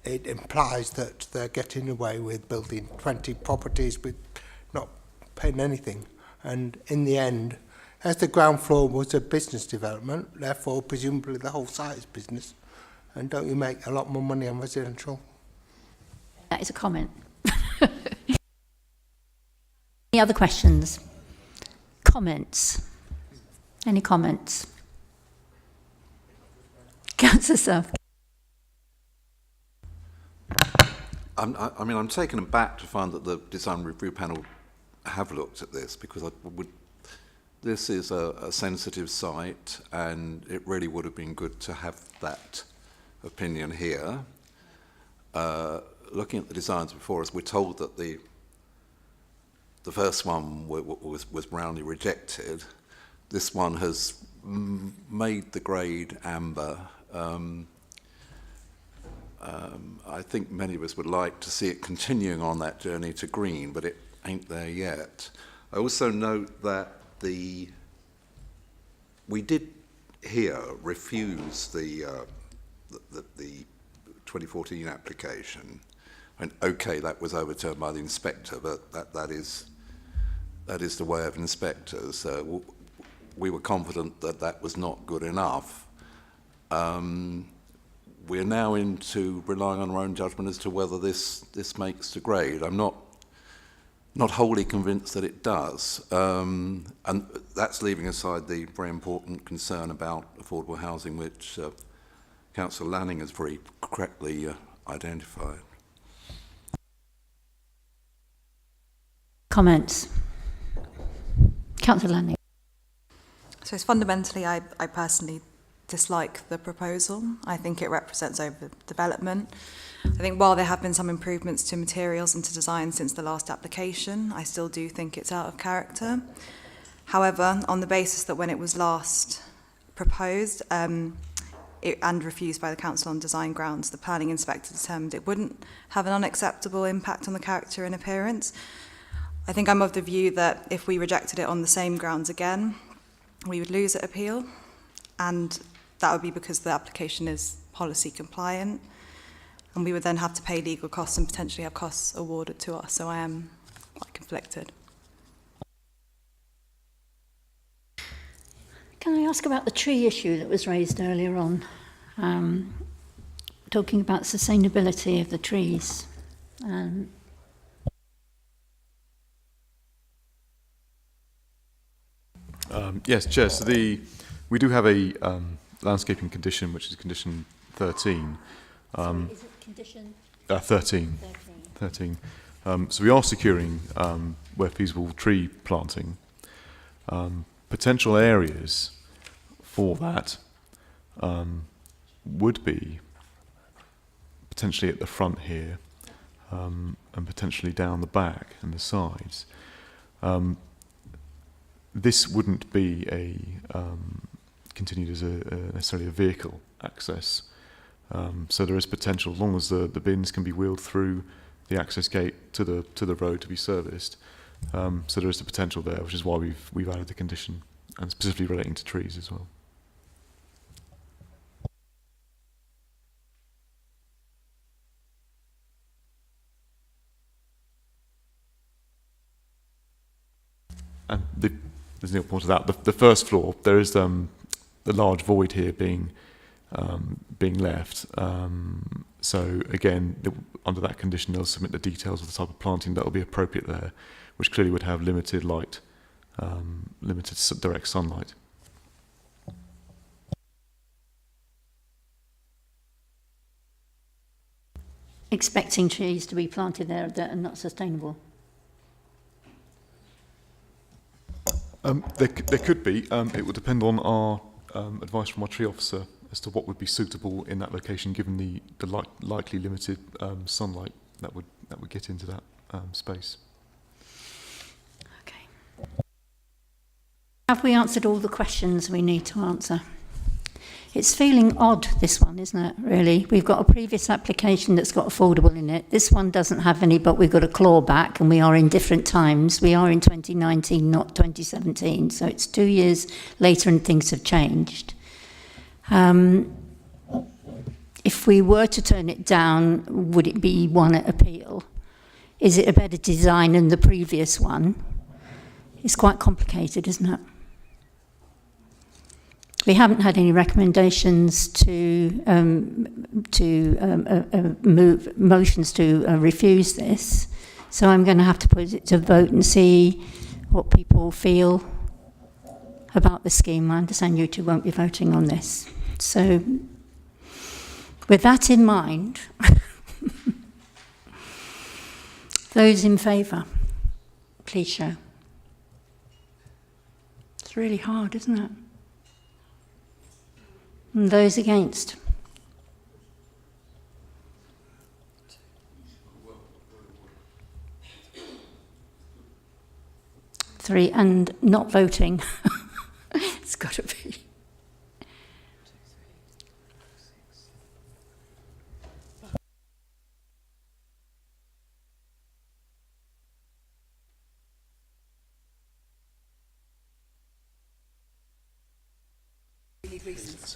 it implies that they're getting away with building 20 properties with not paying anything. And in the end, as the ground floor was a business development, therefore presumably the whole site is business. And don't you make a lot more money on residential? That is a comment. Any other questions? Comments? Any comments? Councillor South. I mean, I'm taken aback to find that the design review panel have looked at this, because this is a sensitive site, and it really would have been good to have that opinion here. Looking at the designs before us, we're told that the first one was roundly rejected. This one has made the grade amber. I think many of us would like to see it continuing on that journey to green, but it ain't there yet. I also note that we did here refuse the 2014 application. And okay, that was overturned by the inspector, but that is the way of inspectors. We were confident that that was not good enough. We're now into relying on our own judgment as to whether this makes the grade. I'm not wholly convinced that it does, and that's leaving aside the very important concern about affordable housing, which Councillor Lanning has very correctly identified. Comments? Councillor Lanning. So it's fundamentally, I personally dislike the proposal. I think it represents overdevelopment. I think while there have been some improvements to materials and to design since the last application, I still do think it's out of character. However, on the basis that when it was last proposed and refused by the council on design grounds, the planning inspector determined it wouldn't have an unacceptable impact on the character and appearance. I think I'm of the view that if we rejected it on the same grounds again, we would lose at appeal, and that would be because the application is policy compliant, and we would then have to pay legal costs and potentially have costs awarded to us. So I am quite conflicted. Can I ask about the tree issue that was raised earlier on? Talking about sustainability of the trees. Yes, Chair. So we do have a landscaping condition, which is condition 13. Sorry, is it condition? 13. 13. So we are securing, where feasible, tree planting. Potential areas for that would be potentially at the front here, and potentially down the back and the sides. This wouldn't be continued as necessarily a vehicle access. So there is potential, as long as the bins can be wheeled through the access gate to the road to be serviced. So there is the potential there, which is why we've added the condition, and specifically relating to trees as well. And as Neil pointed out, the first floor, there is the large void here being left. So again, under that condition, they'll submit the details of the type of planting that will be appropriate there, which clearly would have limited light, limited direct sunlight. Expecting trees to be planted there that are not sustainable. There could be. It would depend on our advice from our tree officer as to what would be suitable in that location, given the likely limited sunlight that would get into that space. Okay. Have we answered all the questions we need to answer? It's feeling odd, this one, isn't it, really? We've got a previous application that's got affordable in it. This one doesn't have any, but we've got a clawback, and we are in different times. We are in 2019, not 2017, so it's 2 years later and things have changed. If we were to turn it down, would it be one at appeal? Is it a better design than the previous one? It's quite complicated, isn't it? We haven't had any recommendations to move motions to refuse this, so I'm going to have to put it to vote and see what people feel about the scheme. I understand you two won't be voting on this. So, with that in mind, Those in favour, please show. It's really hard, isn't it? And those against? Three, and not voting. It's got to be.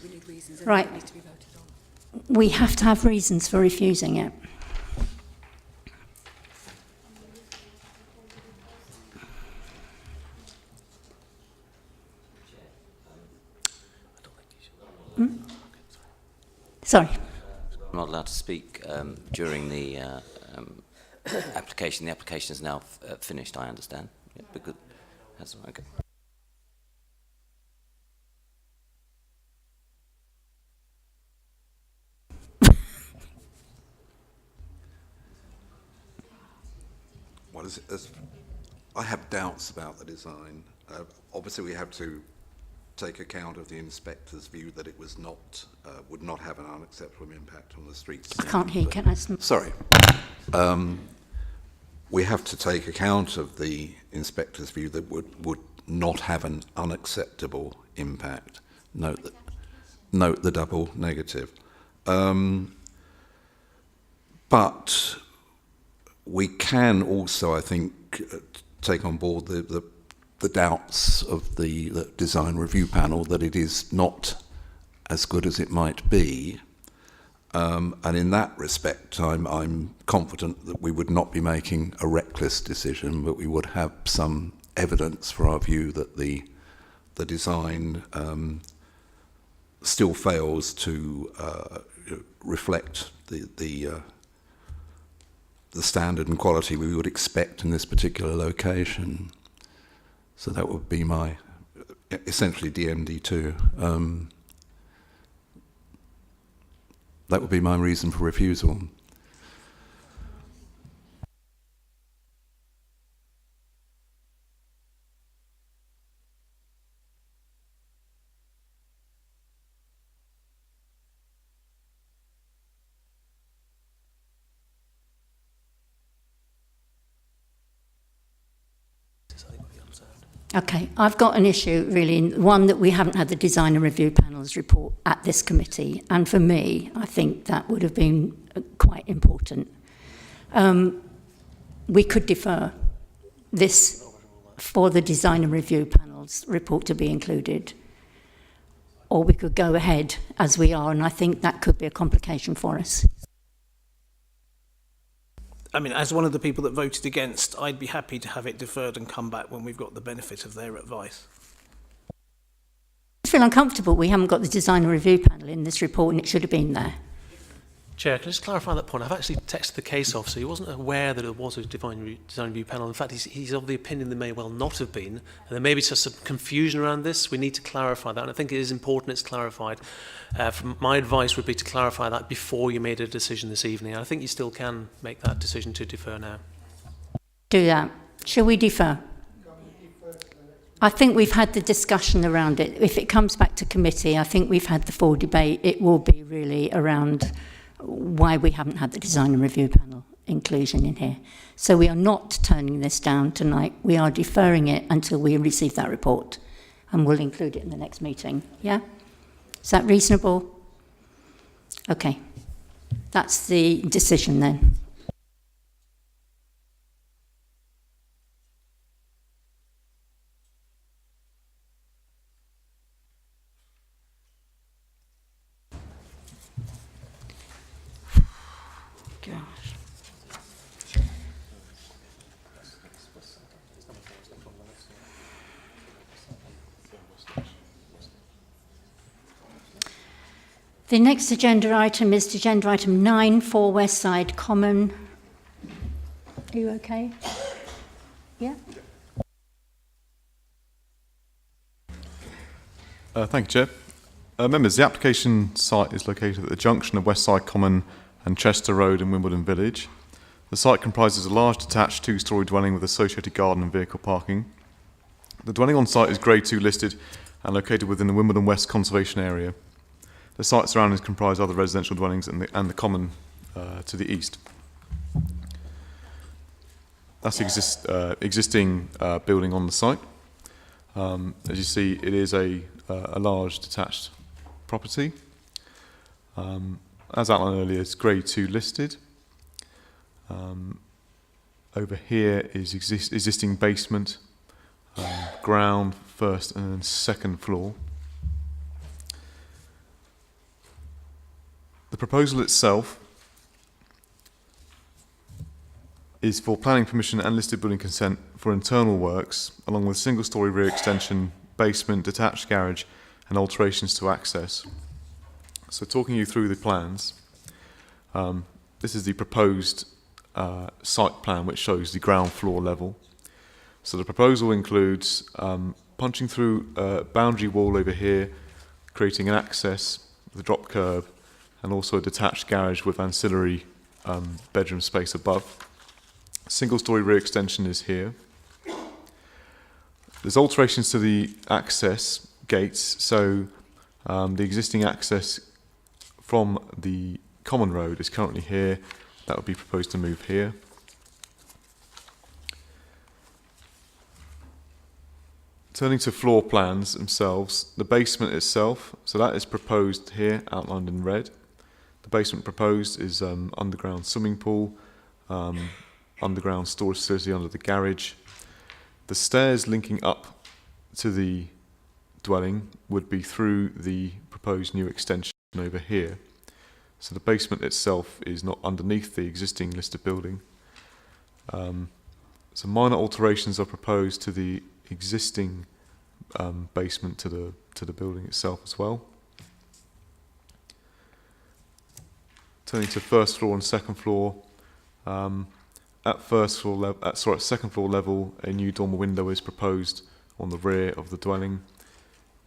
We need reasons. Right. We have to have reasons for refusing it. Sorry. I'm not allowed to speak during the application. The application is now finished, I understand. Yeah, because that's okay. What is it? I have doubts about the design. Obviously, we have to take account of the inspector's view that it was not, would not have an unacceptable impact on the streets. I can't hear you. Can I? Sorry. We have to take account of the inspector's view that would not have an unacceptable impact. Note the double negative. But we can also, I think, take on board the doubts of the design review panel that it is not as good as it might be. And in that respect, I'm confident that we would not be making a reckless decision, but we would have some evidence for our view that the design still fails to reflect the standard and quality we would expect in this particular location. So that would be my, essentially DMD2. That would be my reason for refusal. Okay, I've got an issue really, one that we haven't had the design and review panel's report at this committee, and for me, I think that would have been quite important. We could defer this for the design and review panel's report to be included, or we could go ahead as we are, and I think that could be a complication for us. I mean, as one of the people that voted against, I'd be happy to have it deferred and come back when we've got the benefit of their advice. I feel uncomfortable we haven't got the design and review panel in this report, and it should have been there. Chair, can I just clarify that point? I've actually texted the case officer. He wasn't aware that there was a design review panel. In fact, he's of the opinion there may well not have been. And there may be just some confusion around this. We need to clarify that. And I think it is important it's clarified. My advice would be to clarify that before you made a decision this evening. And I think you still can make that decision to defer now. Do that. Shall we defer? I think we've had the discussion around it. If it comes back to committee, I think we've had the full debate. It will be really around why we haven't had the design and review panel inclusion in here. So we are not turning this down tonight. We are deferring it until we receive that report, and we'll include it in the next meeting. Yeah? Is that reasonable? Okay. That's the decision then. The next agenda item is agenda item 9 for West Side Common. Are you okay? Yeah? Thank you, Chair. Members, the application site is located at the junction of West Side Common and Chester Road in Wimbledon Village. The site comprises a large detached two-storey dwelling with associated garden and vehicle parking. The dwelling on site is Grade 2 listed and located within the Wimbledon West Conservation Area. The site surroundings comprise other residential dwellings and the common to the east. That's the existing building on the site. As you see, it is a large detached property. As outlined earlier, it's Grade 2 listed. Over here is existing basement, ground, first and second floor. The proposal itself is for planning permission and listed building consent for internal works, along with single-storey rear extension, basement, detached garage, and alterations to access. So talking you through the plans, this is the proposed site plan which shows the ground floor level. So the proposal includes punching through a boundary wall over here, creating an access with a drop curb, and also a detached garage with ancillary bedroom space above. Single-storey rear extension is here. There's alterations to the access gates, so the existing access from the common road is currently here. That would be proposed to move here. Turning to floor plans themselves, the basement itself, so that is proposed here, outlined in red. The basement proposed is underground swimming pool, underground storage facility under the garage. The stairs linking up to the dwelling would be through the proposed new extension over here. So the basement itself is not underneath the existing listed building. So minor alterations are proposed to the existing basement to the building itself as well. Turning to first floor and second floor, at second floor level, a new dormer window is proposed on the rear of the dwelling.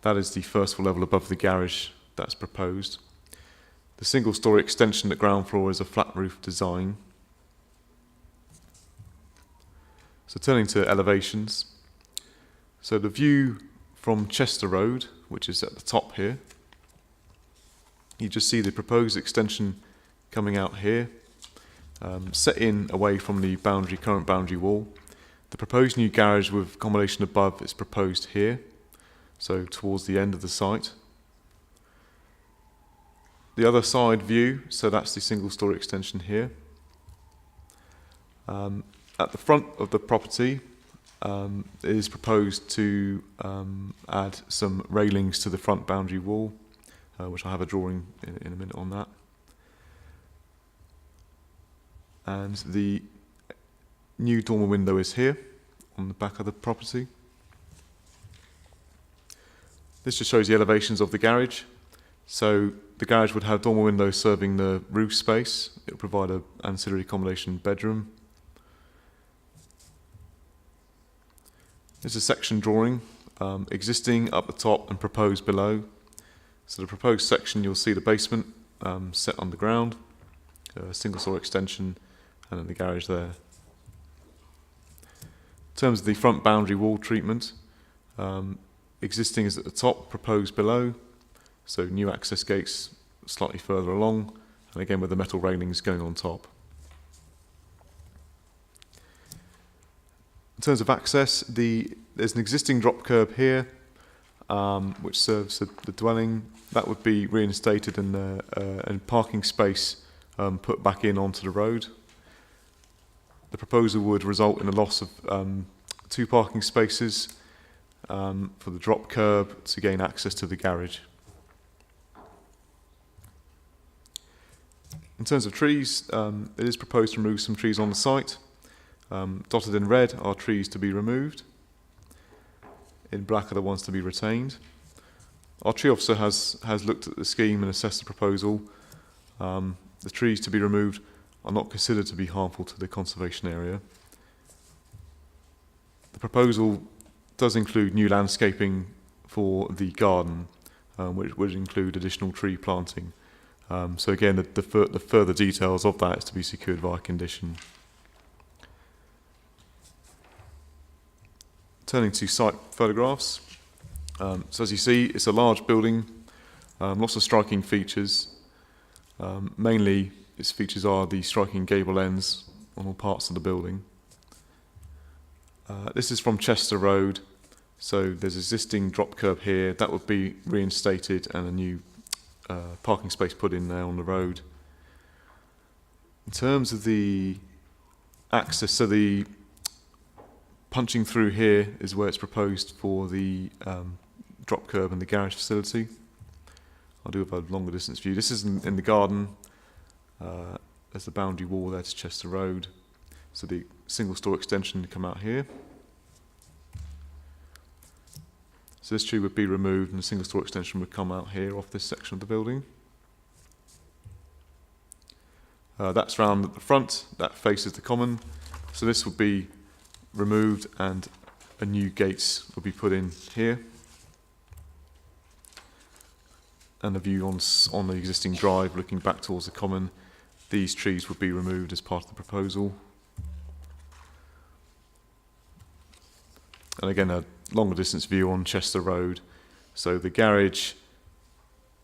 That is the first floor level above the garage that's proposed. The single-storey extension at ground floor is a flat roof design. So turning to elevations. So the view from Chester Road, which is at the top here, you just see the proposed extension coming out here, set in away from the current boundary wall. The proposed new garage with accommodation above is proposed here, so towards the end of the site. The other side view, so that's the single-storey extension here. At the front of the property, it is proposed to add some railings to the front boundary wall, which I have a drawing in a minute on that. And the new dormer window is here on the back of the property. This just shows the elevations of the garage. So the garage would have dormer windows serving the roof space. It would provide an ancillary accommodation bedroom. There's a section drawing, existing up the top and proposed below. So the proposed section, you'll see the basement set on the ground, a single-storey extension, and then the garage there. In terms of the front boundary wall treatment, existing is at the top, proposed below. So new access gates slightly further along, and again with the metal railings going on top. In terms of access, there's an existing drop curb here, which serves the dwelling. That would be reinstated and parking space put back in onto the road. The proposal would result in a loss of 2 parking spaces for the drop curb to gain access to the garage. In terms of trees, it is proposed to remove some trees on the site. Dotted in red are trees to be removed. In black are the ones to be retained. Our tree officer has looked at the scheme and assessed the proposal. The trees to be removed are not considered to be harmful to the conservation area. The proposal does include new landscaping for the garden, which would include additional tree planting. So again, the further details of that is to be secured via condition. Turning to site photographs. So as you see, it's a large building, lots of striking features. Mainly, its features are the striking gable ends on all parts of the building. This is from Chester Road, so there's existing drop curb here. That would be reinstated and a new parking space put in there on the road. In terms of the access, so the punching through here is where it's proposed for the drop curb and the garage facility. I'll do a longer distance view. This is in the garden. There's the boundary wall there to Chester Road. So the single store extension would come out here. So this tree would be removed and the single store extension would come out here off this section of the building. That's round at the front, that faces the common. So this would be removed and a new gate will be put in here. And a view on the existing drive looking back towards the common. These trees would be removed as part of the proposal. And again, a longer distance view on Chester Road. So the garage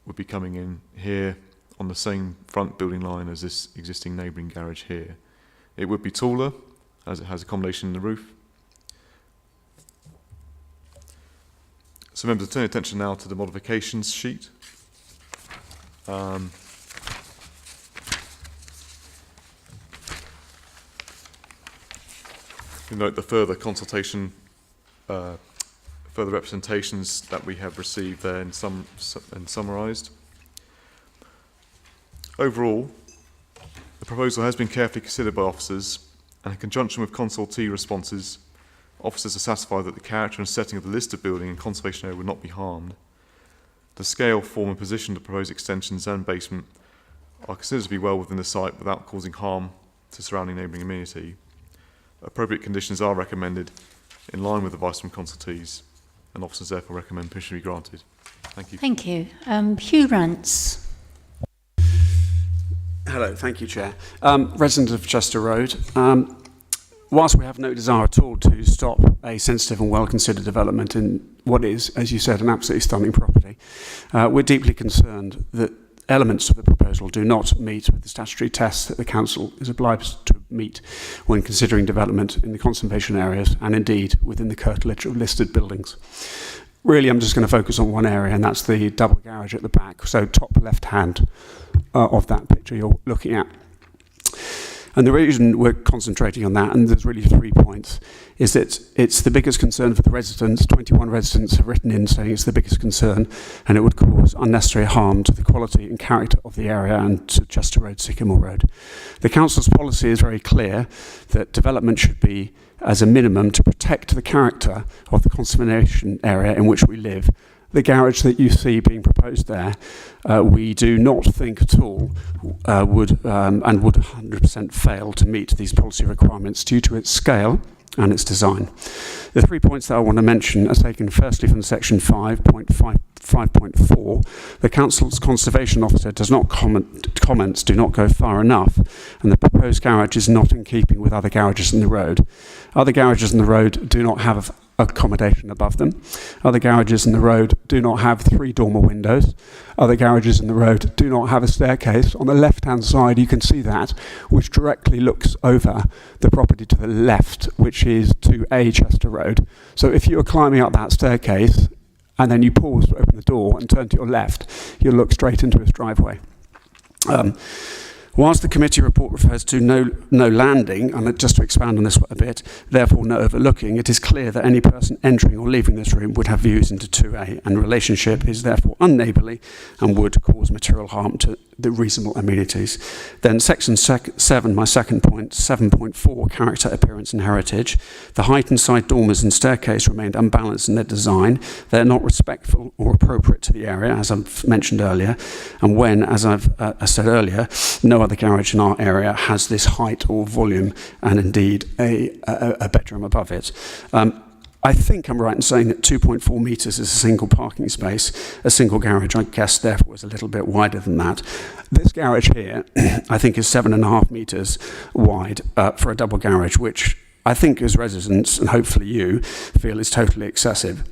would be coming in here on the same front building line as this existing neighbouring garage here. It would be taller, as it has accommodation in the roof. So members, turn attention now to the modifications sheet. You note the further consultation, further representations that we have received there and summarised. Overall, the proposal has been carefully considered by officers, and in conjunction with consultee responses, officers are satisfied that the character and setting of the listed building and conservation area would not be harmed. The scale, form and position of the proposed extensions and basement are considered to be well within the site without causing harm to surrounding neighbouring amenity. Appropriate conditions are recommended in line with advice from consultees, and officers therefore recommend permission be granted. Thank you. Thank you. Hugh Rance. Hello, thank you, Chair. Resident of Chester Road. Whilst we have no desire at all to stop a sensitive and well-considered development in what is, as you said, an absolutely stunning property, we're deeply concerned that elements of the proposal do not meet with the statutory tests that the Council is obliged to meet when considering development in the conservation areas and indeed within the curtilage of listed buildings. Really, I'm just going to focus on one area, and that's the double garage at the back, so top left-hand of that picture you're looking at. And the reason we're concentrating on that, and there's really 3 points, is that it's the biggest concern for the residents. 21 residents have written in saying it's the biggest concern, and it would cause unnecessary harm to the quality and character of the area and to Chester Road, Sycamore Road. The Council's policy is very clear that development should be, as a minimum, to protect the character of the conservation area in which we live. The garage that you see being proposed there, we do not think at all would 100% fail to meet these policy requirements due to its scale and its design. The 3 points that I want to mention are taken firstly from section 5.4. The Council's Conservation Officer does not comments do not go far enough, and the proposed garage is not in keeping with other garages in the road. Other garages in the road do not have accommodation above them. Other garages in the road do not have 3 dormer windows. Other garages in the road do not have a staircase. On the left-hand side, you can see that, which directly looks over the property to the left, which is to A Chester Road. So if you were climbing up that staircase, and then you pause to open the door and turn to your left, you'll look straight into his driveway. Whilst the committee report refers to no landing, and just to expand on this a bit, therefore no overlooking, it is clear that any person entering or leaving this room would have views into 2A, and relationship is therefore unneighbourly and would cause material harm to the reasonable amenities. Then section 7, my second point, 7.4, character, appearance and heritage. The height and side dormers and staircase remained unbalanced in their design. They're not respectful or appropriate to the area, as I've mentioned earlier. And when, as I've said earlier, no other garage in our area has this height or volume, and indeed a bedroom above it. I think I'm right in saying that 2.4 metres is a single parking space. A single garage, I guess, therefore, is a little bit wider than that. This garage here, I think, is 7.5 metres wide for a double garage, which I think as residents, and hopefully you, feel is totally excessive.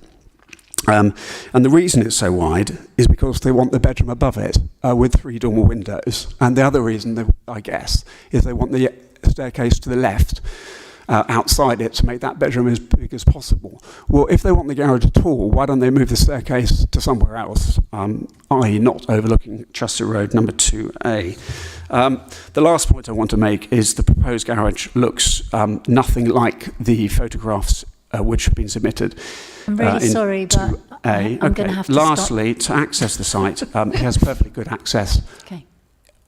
And the reason it's so wide is because they want the bedroom above it with 3 dormer windows. And the other reason, I guess, is they want the staircase to the left outside it to make that bedroom as big as possible. Well, if they want the garage at all, why don't they move the staircase to somewhere else, i.e. not overlooking Chester Road number 2A. The last point I want to make is the proposed garage looks nothing like the photographs which have been submitted. I'm really sorry, but I'm going to have to Lastly, to access the site, it has perfectly good access. Okay.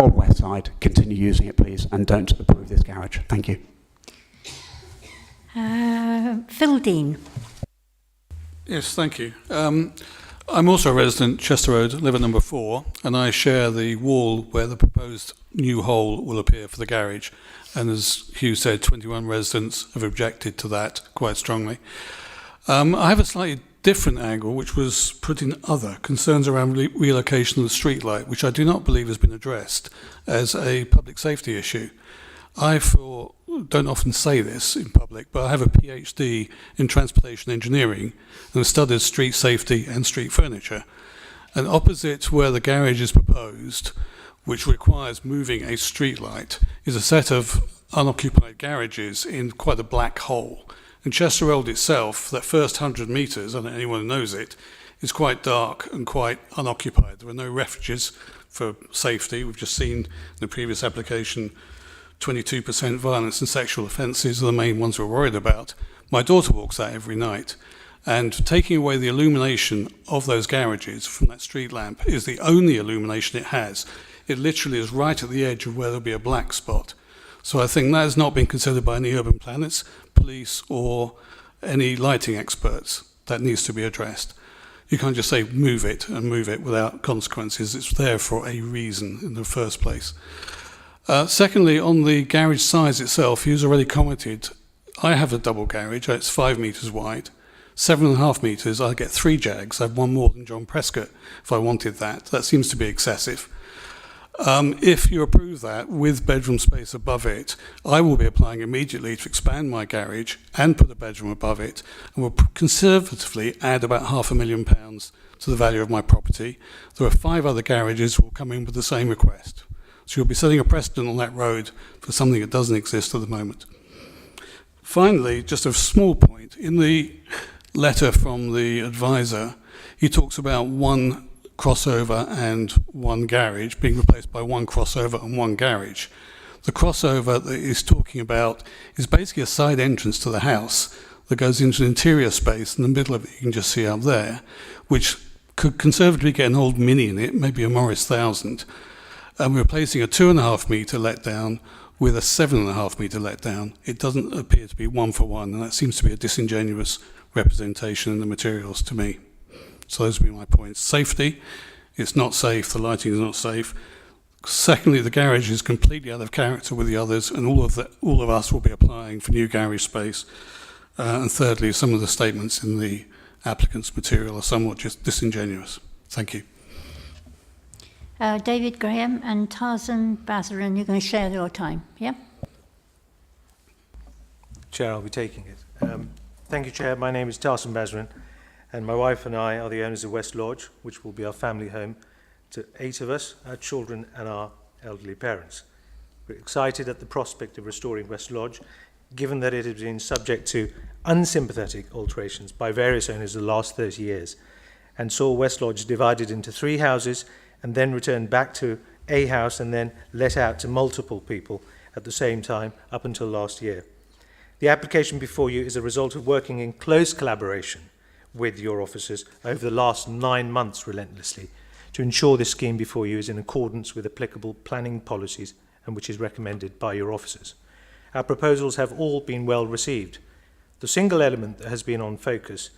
On West Side, continue using it, please, and don't approve this garage. Thank you. Phil Dean. Yes, thank you. I'm also a resident, Chester Road, live at number 4, and I share the wall where the proposed new hole will appear for the garage. And as Hugh said, 21 residents have objected to that quite strongly. I have a slightly different angle, which was put in other concerns around relocation of the streetlight, which I do not believe has been addressed as a public safety issue. I don't often say this in public, but I have a PhD in transportation engineering and have studied street safety and street furniture. And opposite where the garage is proposed, which requires moving a streetlight, is a set of unoccupied garages in quite a black hole. And Chester Road itself, that first 100 metres, I don't know anyone who knows it, is quite dark and quite unoccupied. There are no refuges for safety. We've just seen in the previous application 22% violence and sexual offences are the main ones we're worried about. My daughter walks that every night. And taking away the illumination of those garages from that street lamp is the only illumination it has. It literally is right at the edge of where there'll be a black spot. So I think that has not been considered by any urban planners, police, or any lighting experts. That needs to be addressed. You can't just say move it and move it without consequences. It's there for a reason in the first place. Secondly, on the garage size itself, he's already commented, I have a double garage, it's 5 metres wide, 7.5 metres, I get 3 Jags, I have one more than John Prescott if I wanted that. That seems to be excessive. If you approve that with bedroom space above it, I will be applying immediately to expand my garage and put a bedroom above it, and will conservatively add about £500,000 to the value of my property. There are 5 other garages who will come in with the same request. So you'll be setting a precedent on that road for something that doesn't exist at the moment. Finally, just a small point. In the letter from the advisor, he talks about 1 crossover and 1 garage being replaced by 1 crossover and 1 garage. The crossover that he's talking about is basically a side entrance to the house that goes into an interior space in the middle of it, you can just see up there, which could conservatively get an old Mini in it, maybe a Morris 1000. And we're replacing a 2.5 metre letdown with a 7.5 metre letdown. It doesn't appear to be 1 for 1, and that seems to be a disingenuous representation in the materials to me. So those would be my points. Safety, it's not safe, the lighting is not safe. Secondly, the garage is completely out of character with the others, and all of us will be applying for new garage space. And thirdly, some of the statements in the applicant's material are somewhat just disingenuous. Thank you. David Graham and Tarzan Bazaran, you're going to share your time, yeah? Chair, I'll be taking it. Thank you, Chair. My name is Tarzan Bazaran, and my wife and I are the owners of West Lodge, which will be our family home to 8 of us, our children and our elderly parents. We're excited at the prospect of restoring West Lodge, given that it has been subject to unsympathetic alterations by various owners the last 30 years, and saw West Lodge divided into 3 houses and then returned back to a house and then let out to multiple people at the same time up until last year. The application before you is a result of working in close collaboration with your officers over the last 9 months relentlessly to ensure this scheme before you is in accordance with applicable planning policies and which is recommended by your officers. Our proposals have all been well received. The single element that has been on focus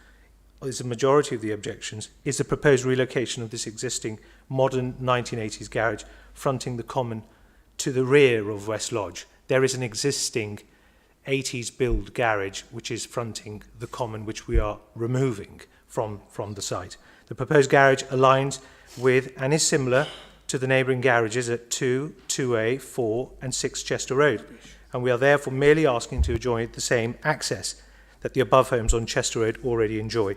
is the majority of the objections, is the proposed relocation of this existing modern 1980s garage fronting the common to the rear of West Lodge. There is an existing 80s build garage which is fronting the common, which we are removing from the site. The proposed garage aligns with and is similar to the neighbouring garages at 2, 2A, 4 and 6 Chester Road, and we are therefore merely asking to enjoy the same access that the above homes on Chester Road already enjoy.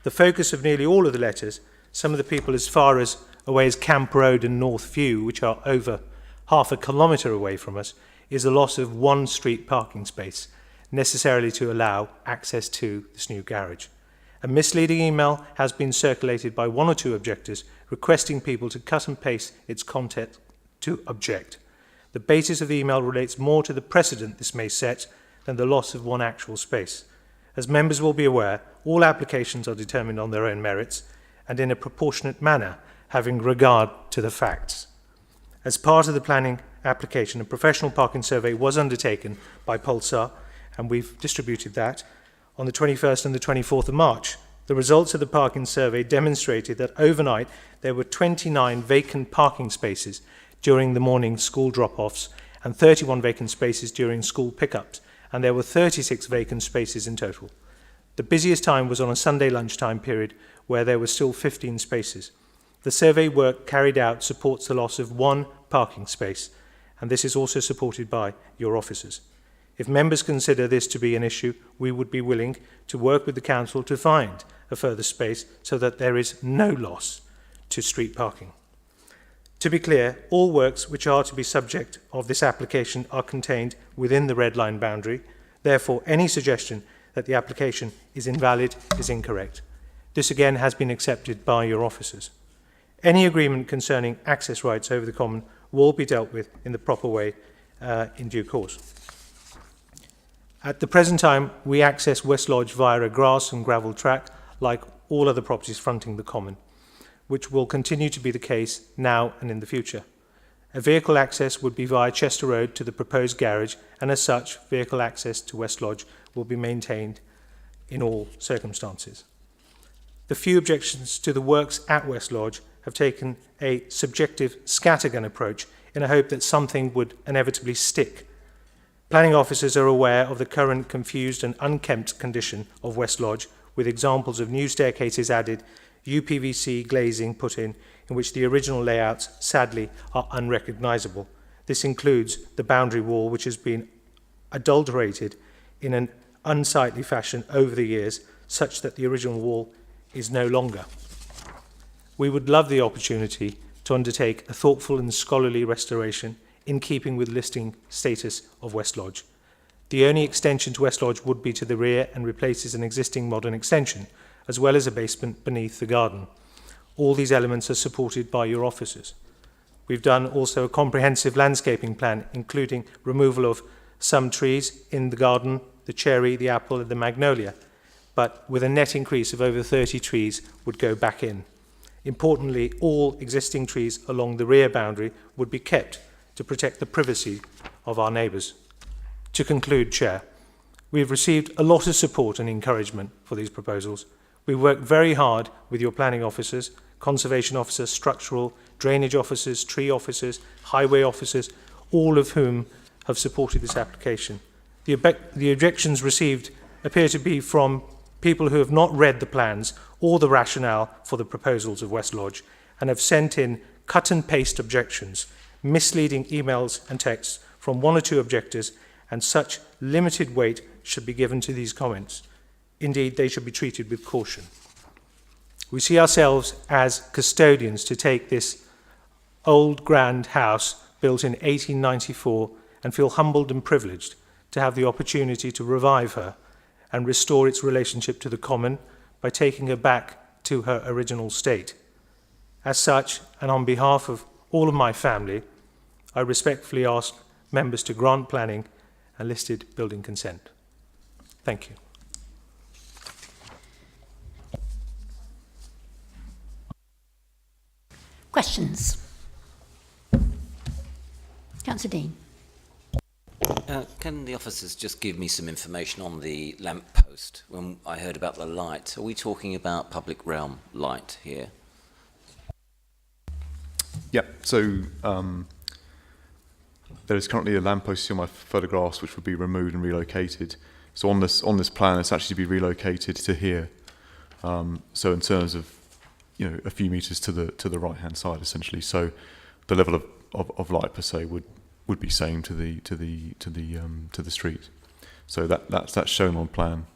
The focus of nearly all of the letters, some of the people as far away as Camp Road and North View, which are over half a kilometre away from us, is the loss of one street parking space, necessarily to allow access to this new garage. A misleading email has been circulated by one or two objectors requesting people to cut and paste its content to object. The basis of the email relates more to the precedent this may set than the loss of one actual space. As members will be aware, all applications are determined on their own merits and in a proportionate manner, having regard to the facts. As part of the planning application, a professional parking survey was undertaken by Cllr, and we've distributed that on the 21st and the 24th of March. The results of the parking survey demonstrated that overnight there were 29 vacant parking spaces during the morning school drop-offs and 31 vacant spaces during school pickups, and there were 36 vacant spaces in total. The busiest time was on a Sunday lunchtime period where there were still 15 spaces. The survey work carried out supports the loss of one parking space, and this is also supported by your officers. If members consider this to be an issue, we would be willing to work with the council to find a further space so that there is no loss to street parking. To be clear, all works which are to be subject of this application are contained within the red line boundary. Therefore, any suggestion that the application is invalid is incorrect. This again has been accepted by your officers. Any agreement concerning access rights over the common will be dealt with in the proper way in due course. At the present time, we access West Lodge via a grass and gravel track like all other properties fronting the common, which will continue to be the case now and in the future. A vehicle access would be via Chester Road to the proposed garage, and as such, vehicle access to West Lodge will be maintained in all circumstances. The few objections to the works at West Lodge have taken a subjective scattergun approach in a hope that something would inevitably stick. Planning officers are aware of the current confused and unkempt condition of West Lodge, with examples of new staircases added, UPVC glazing put in which the original layouts, sadly, are unrecognisable. This includes the boundary wall, which has been adulterated in an unsightly fashion over the years, such that the original wall is no longer. We would love the opportunity to undertake a thoughtful and scholarly restoration in keeping with listing status of West Lodge. The only extension to West Lodge would be to the rear and replaces an existing modern extension, as well as a basement beneath the garden. All these elements are supported by your officers. We've done also a comprehensive landscaping plan, including removal of some trees in the garden, the cherry, the apple and the magnolia, but with a net increase of over 30 trees would go back in. Importantly, all existing trees along the rear boundary would be kept to protect the privacy of our neighbours. To conclude, Chair, we have received a lot of support and encouragement for these proposals. We worked very hard with your planning officers, conservation officers, structural, drainage officers, tree officers, highway officers, all of whom have supported this application. The objections received appear to be from people who have not read the plans or the rationale for the proposals of West Lodge and have sent in cut and paste objections, misleading emails and texts from one or two objectors, and such limited weight should be given to these comments. Indeed, they should be treated with caution. We see ourselves as custodians to take this old grand house built in 1894 and feel humbled and privileged to have the opportunity to revive her and restore its relationship to the common by taking her back to her original state. As such, and on behalf of all of my family, I respectfully ask members to grant planning and listed building consent. Thank you. Questions? Councillor Dean. Can the officers just give me some information on the lamp post? When I heard about the light, are we talking about public realm light here? Yeah, so there is currently a lamppost on my photographs which would be removed and relocated. So on this plan, it's actually to be relocated to here. So in terms of, you know, a few meters to the right hand side, essentially. So the level of light per se would would be same to the street. So that's shown on plan.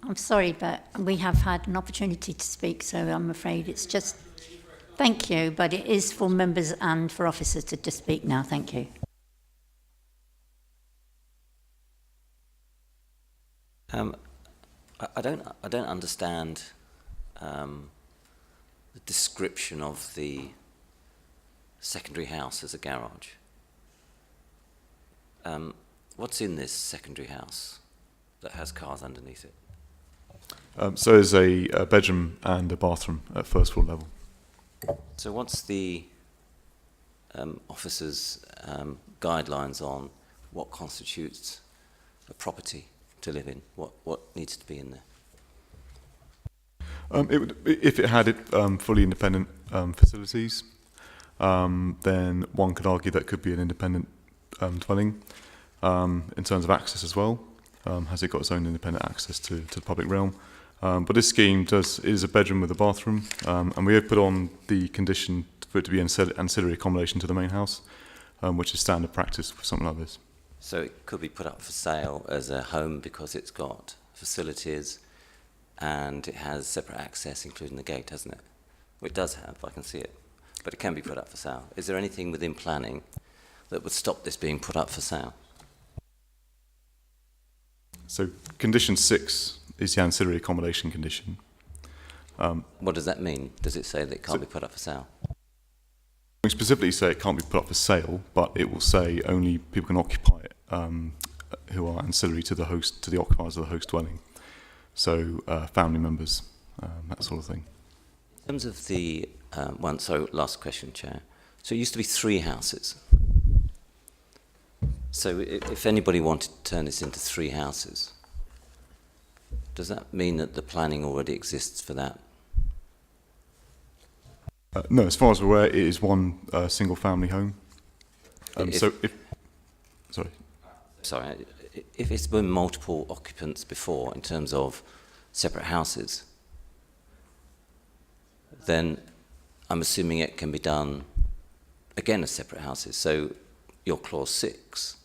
I'm sorry, but we have had an opportunity to speak, so I'm afraid it's just... Thank you, but it is for members and for officers to just speak now. Thank you. I don't understand the description of the secondary house as a garage. What's in this secondary house that has cars underneath it? So there's a bedroom and a bathroom at first floor level. So what's the officer's guidelines on what constitutes a property to live in? What needs to be in there? If it had fully independent facilities, then one could argue that could be an independent dwelling. In terms of access as well, has it got its own independent access to the public realm? But this scheme is a bedroom with a bathroom, and we have put on the condition for it to be ancillary accommodation to the main house, which is standard practice for something like this. So it could be put up for sale as a home because it's got facilities and it has separate access, including the gate, hasn't it? Well, it does have, I can see it. But it can be put up for sale. Is there anything within planning that would stop this being put up for sale? So condition 6 is the ancillary accommodation condition. What does that mean? Does it say that it can't be put up for sale? We specifically say it can't be put up for sale, but it will say only people can occupy it who are ancillary to the host, to the occupiers of the host dwelling. So family members, that sort of thing. In terms of the last question, Chair. So it used to be 3 houses. So if anybody wanted to turn this into 3 houses, does that mean that the planning already exists for that? No, as far as we're aware, it is one single family home. If it's been multiple occupants before in terms of separate houses, then I'm assuming it can be done again as separate houses. So your clause 6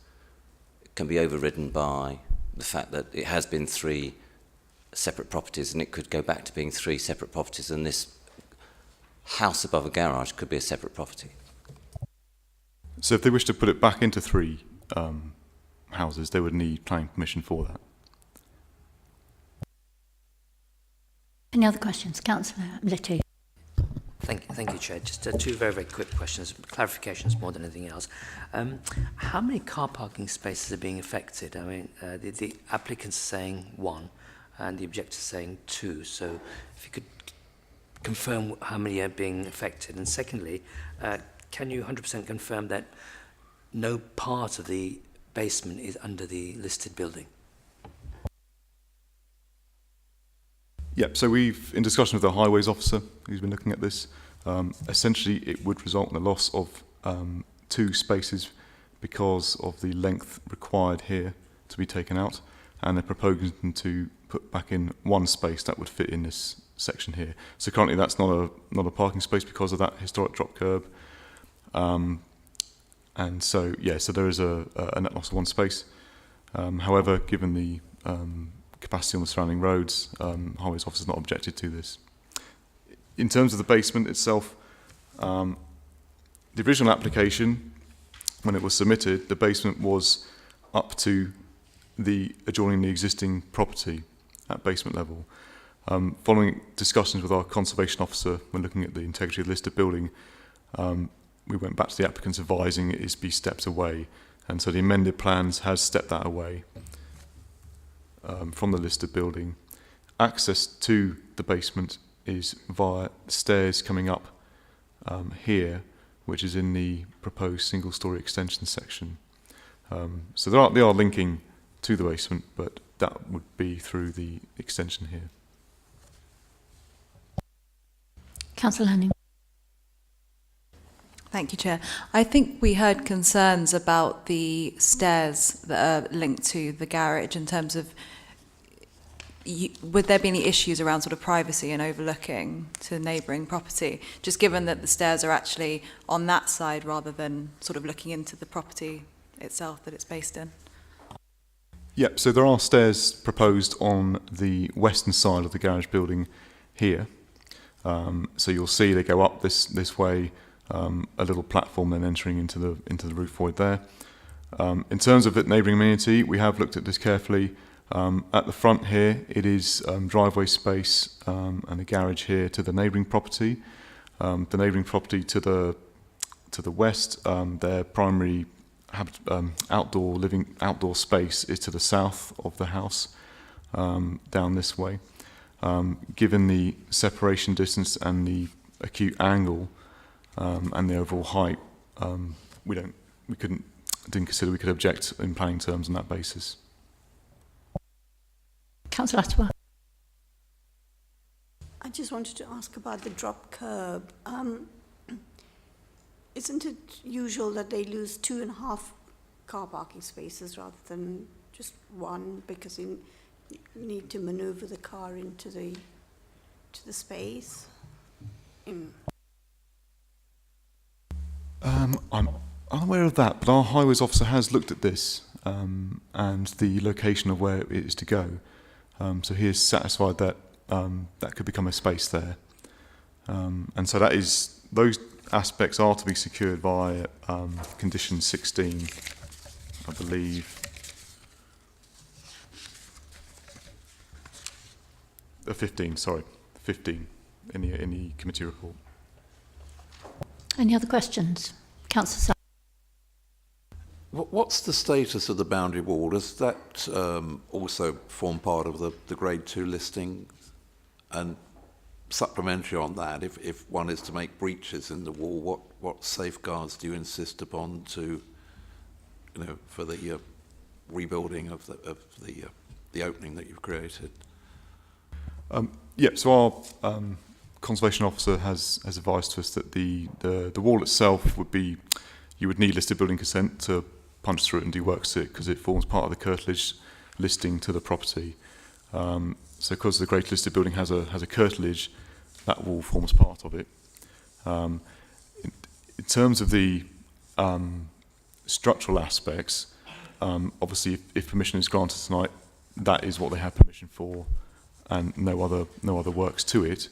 can be overridden by the fact that it has been 3 separate properties, and it could go back to being 3 separate properties, and this house above a garage could be a separate property. So if they wish to put it back into 3 houses, they would need planning permission for that. Any other questions? Councillor Litty. Thank you, Chair. Just 2 very, very quick questions, clarifications more than anything else. How many car parking spaces are being affected? I mean, the applicant's saying 1, and the objector's saying 2. So if you could confirm how many are being affected. And secondly, can you 100% confirm that no part of the basement is under the listed building? Yep, so we've, in discussion with the highways officer who's been looking at this, essentially it would result in the loss of 2 spaces because of the length required here to be taken out, and they're proposing to put back in 1 space that would fit in this section here. So currently that's not a parking space because of that historic drop curb. And so, yeah, so there is a net loss of 1 space. However, given the capacity on the surrounding roads, highways officer has not objected to this. In terms of the basement itself, the original application, when it was submitted, the basement was up to the adjoining the existing property at basement level. Following discussions with our conservation officer when looking at the integrity of the listed building, we went back to the applicants advising it is be stepped away, and so the amended plans has stepped that away from the listed building. Access to the basement is via stairs coming up here, which is in the proposed single-storey extension section. So they are linking to the basement, but that would be through the extension here. Councillor Lanning. Thank you, Chair. I think we heard concerns about the stairs that are linked to the garage in terms of would there be any issues around sort of privacy and overlooking to neighbouring property, just given that the stairs are actually on that side rather than sort of looking into the property itself that it's based in? Yep, so there are stairs proposed on the western side of the garage building here. So you'll see they go up this way, a little platform then entering into the roof void there. In terms of neighbouring amenity, we have looked at this carefully. At the front here, it is driveway space and a garage here to the neighbouring property. The neighbouring property to the west, their primary outdoor space is to the south of the house, down this way. Given the separation distance and the acute angle and the overall height, didn't consider we could object in planning terms on that basis. Councillor Atterbury. I just wanted to ask about the drop curb. Isn't it usual that they lose 2.5 car parking spaces rather than just one, because you need to manoeuvre the car into the space? I'm unaware of that, but our highways officer has looked at this and the location of where it is to go. So he is satisfied that that could become a space there. And so those aspects are to be secured via condition 16, I believe. 15 in the committee report. Any other questions? Councillor What's the status of the boundary wall? Does that also form part of the Grade 2 listing? And supplementary on that, if one is to make breaches in the wall, what safeguards do you insist upon to, for the rebuilding of the opening that you've created? So our conservation officer has advised to us that the wall itself you would need listed building consent to punch through it and do works to it, because it forms part of the curtilage listing to the property. So because the Great Listed Building has a curtilage, that wall forms part of it. In terms of the structural aspects, obviously if permission is granted tonight, that is what they have permission for, and no other works to it.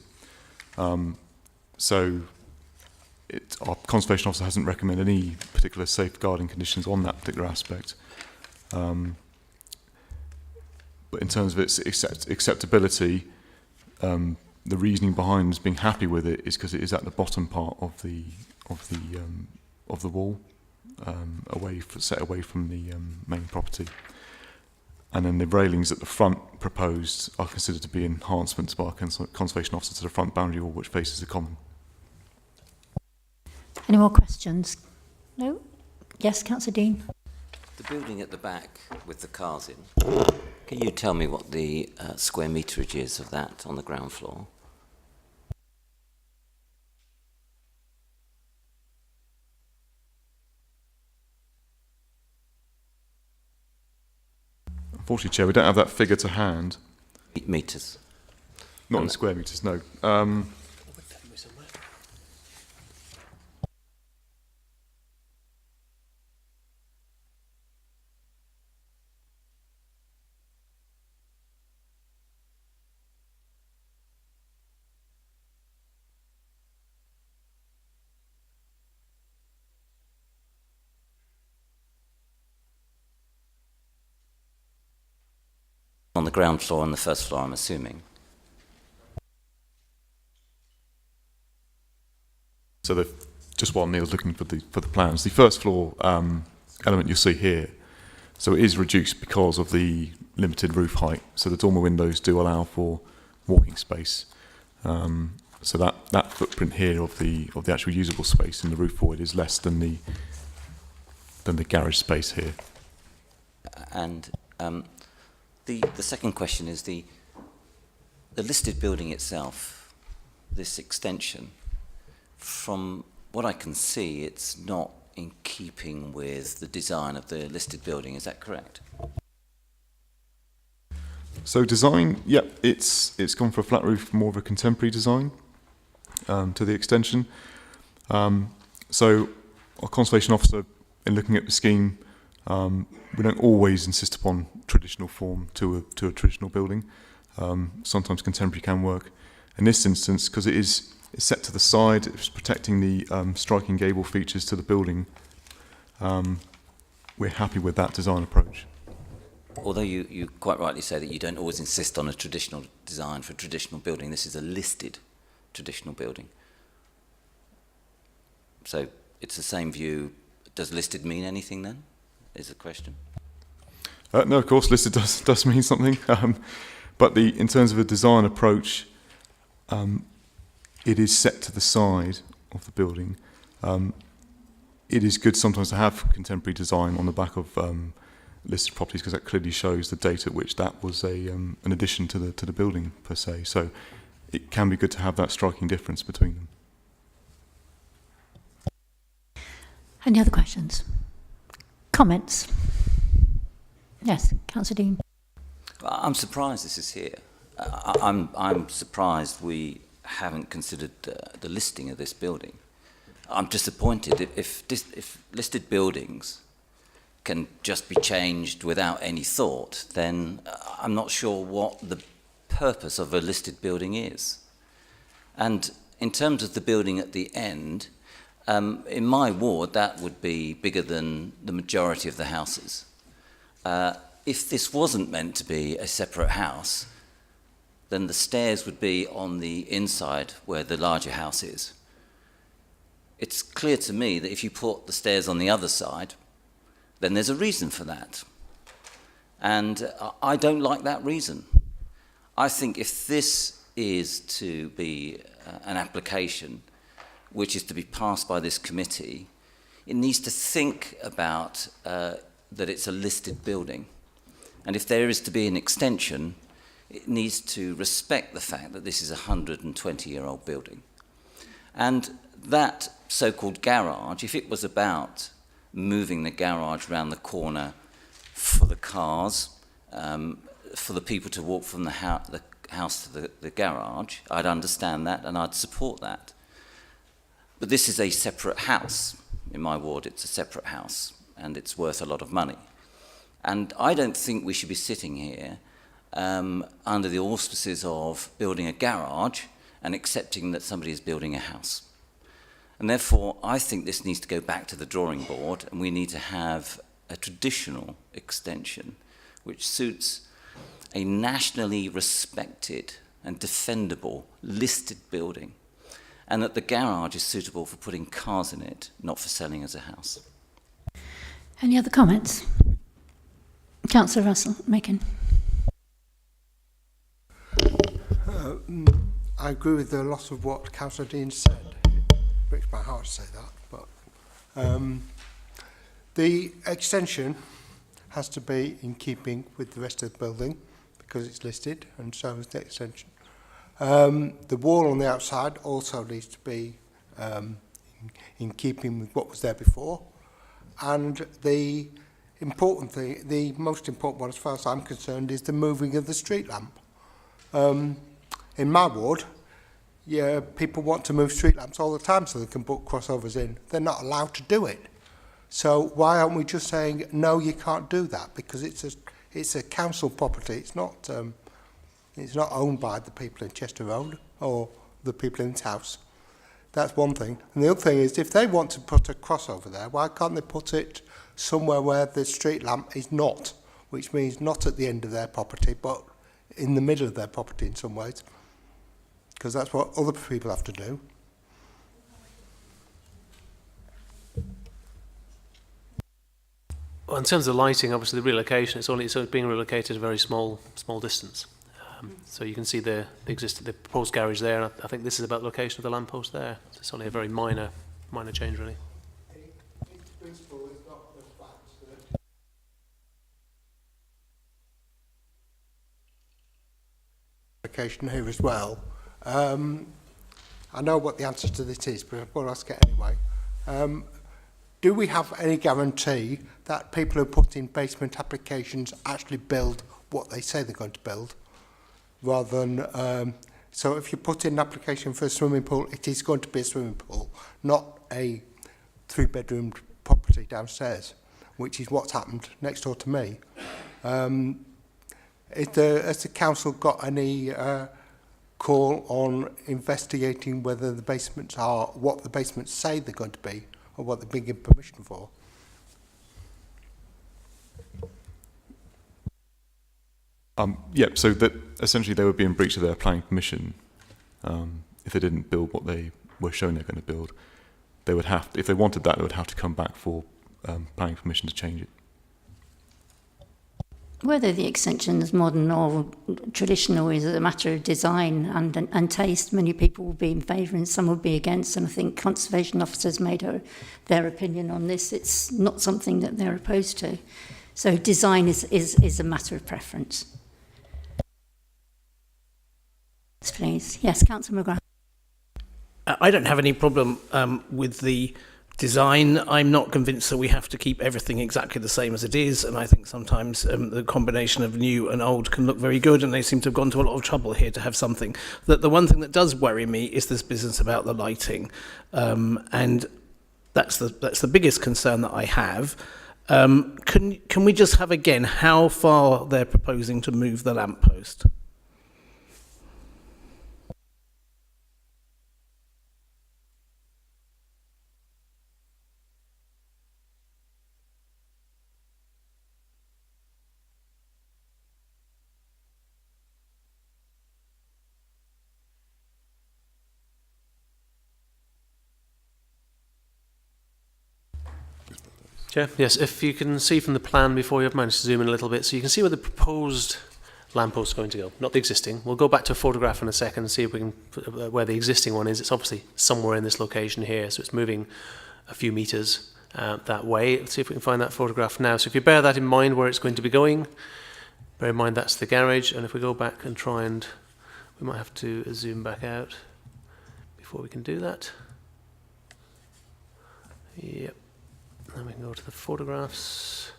Our conservation officer hasn't recommended any particular safeguarding conditions on that particular aspect. But in terms of its acceptability, the reasoning behind us being happy with it is because it is at the bottom part of the wall, set away from the main property. And then the railings at the front proposed are considered to be enhancements by our conservation officer to the front boundary wall, which faces the common. Any more questions? No? Yes, Councillor Dean. The building at the back with the cars in, can you tell me what the square meterage is of that on the ground floor? Unfortunately, Chair, we don't have that figure to hand. Metres? Not in square metres, no. On the ground floor and the first floor, I'm assuming. So just while Neil's looking for the plans, the first floor element you'll see here, so it is reduced because of the limited roof height. So the dormer windows do allow for walking space. So that footprint here of the actual usable space in the roof void is less than the garage space here. And the second question is the listed building itself, this extension. From what I can see, it's not in keeping with the design of the listed building. Is that correct? So design, yep, it's gone for a flat roof, more of a contemporary design to the extension. So our conservation officer, in looking at the scheme, we don't always insist upon traditional form to a traditional building. Sometimes contemporary can work. In this instance, because it's set to the side, it's protecting the striking gable features to the building, we're happy with that design approach. Although you quite rightly say that you don't always insist on a traditional design for a traditional building, this is a listed traditional building. So it's the same view. Does listed mean anything then, is the question? No, of course, listed does mean something. But in terms of a design approach, it is set to the side of the building. It is good sometimes to have contemporary design on the back of listed properties, because that clearly shows the date at which that was an addition to the building per se. So it can be good to have that striking difference between them. Any other questions? Comments? Yes, Councillor Dean. I'm surprised this is here. I'm surprised we haven't considered the listing of this building. I'm disappointed if listed buildings can just be changed without any thought, then I'm not sure what the purpose of a listed building is. And in terms of the building at the end, in my ward, that would be bigger than the majority of the houses. If this wasn't meant to be a separate house, then the stairs would be on the inside where the larger house is. It's clear to me that if you put the stairs on the other side, then there's a reason for that. And I don't like that reason. I think if this is to be an application which is to be passed by this committee, it needs to think about that it's a listed building. And if there is to be an extension, it needs to respect the fact that this is a 120-year-old building. And that so-called garage, if it was about moving the garage around the corner for the cars, for the people to walk from the house to the garage, I'd understand that and I'd support that. But this is a separate house. In my ward, it's a separate house, and it's worth a lot of money. And I don't think we should be sitting here under the auspices of building a garage and accepting that somebody is building a house. And therefore, I think this needs to go back to the drawing board, and we need to have a traditional extension which suits a nationally respected and defendable listed building, and that the garage is suitable for putting cars in it, not for selling as a house. Any other comments? Councillor Russell-Macon. I agree with a lot of what Councillor Dean said. It breaks my heart to say that, but the extension has to be in keeping with the rest of the building because it's listed, and so is the extension. The wall on the outside also needs to be in keeping with what was there before, and the important thing, the most important one as far as I'm concerned, is the moving of the street lamp. In my ward, yeah, people want to move street lamps all the time so they can put crossovers in. They're not allowed to do it. So why aren't we just saying, no, you can't do that, because it's a council property. It's not owned by the people in Chester Road or the people in this house. That's one thing. And the other thing is, if they want to put a crossover there, why can't they put it somewhere where the street lamp is not, which means not at the end of their property, but in the middle of their property in some ways, because that's what other people have to do. Well, in terms of lighting, obviously the relocation, it's being relocated a very small distance. So you can see the proposed garage there, and I think this is about the location of the lamppost there. So it's only a very minor change, really. Location here as well. I know what the answer to this is, but I'll ask it anyway. Do we have any guarantee that people who put in basement applications actually build what they say they're going to build, rather than... so if you put in an application for a swimming pool, it is going to be a swimming pool, not a 3-bedroomed property downstairs, which is what's happened next door to me. Has the council got any call on investigating whether the basements are what the basements say they're going to be, or what they're being given permission for? Yep, so that essentially they would be in breach of their planning permission if they didn't build what they were shown they're going to build. They would have, if they wanted that, they would have to come back for planning permission to change it. Whether the extension is modern or traditional is a matter of design and taste. Many people will be in favour and some will be against, and I think conservation officers made their opinion on this. It's not something that they're opposed to. So design is a matter of preference. Please. Yes, Councillor McGrath. I don't have any problem with the design. I'm not convinced that we have to keep everything exactly the same as it is, and I think sometimes the combination of new and old can look very good, and they seem to have gone to a lot of trouble here to have something. The one thing that does worry me is this business about the lighting, and that's the biggest concern that I have. Can we just have again how far they're proposing to move the lamppost? Chair, yes, if you can see from the plan before you've managed to zoom in a little bit, so you can see where the proposed lamppost is going to go, not the existing. We'll go back to a photograph in a second and see if we can where the existing one is. It's obviously somewhere in this location here, so it's moving a few metres that way. Let's see if we can find that photograph now. So if you bear that in mind where it's going to be going, bear in mind that's the garage, and if we go back and try and, we might have to zoom back out before we can do that. Yep. Then we can go to the photographs.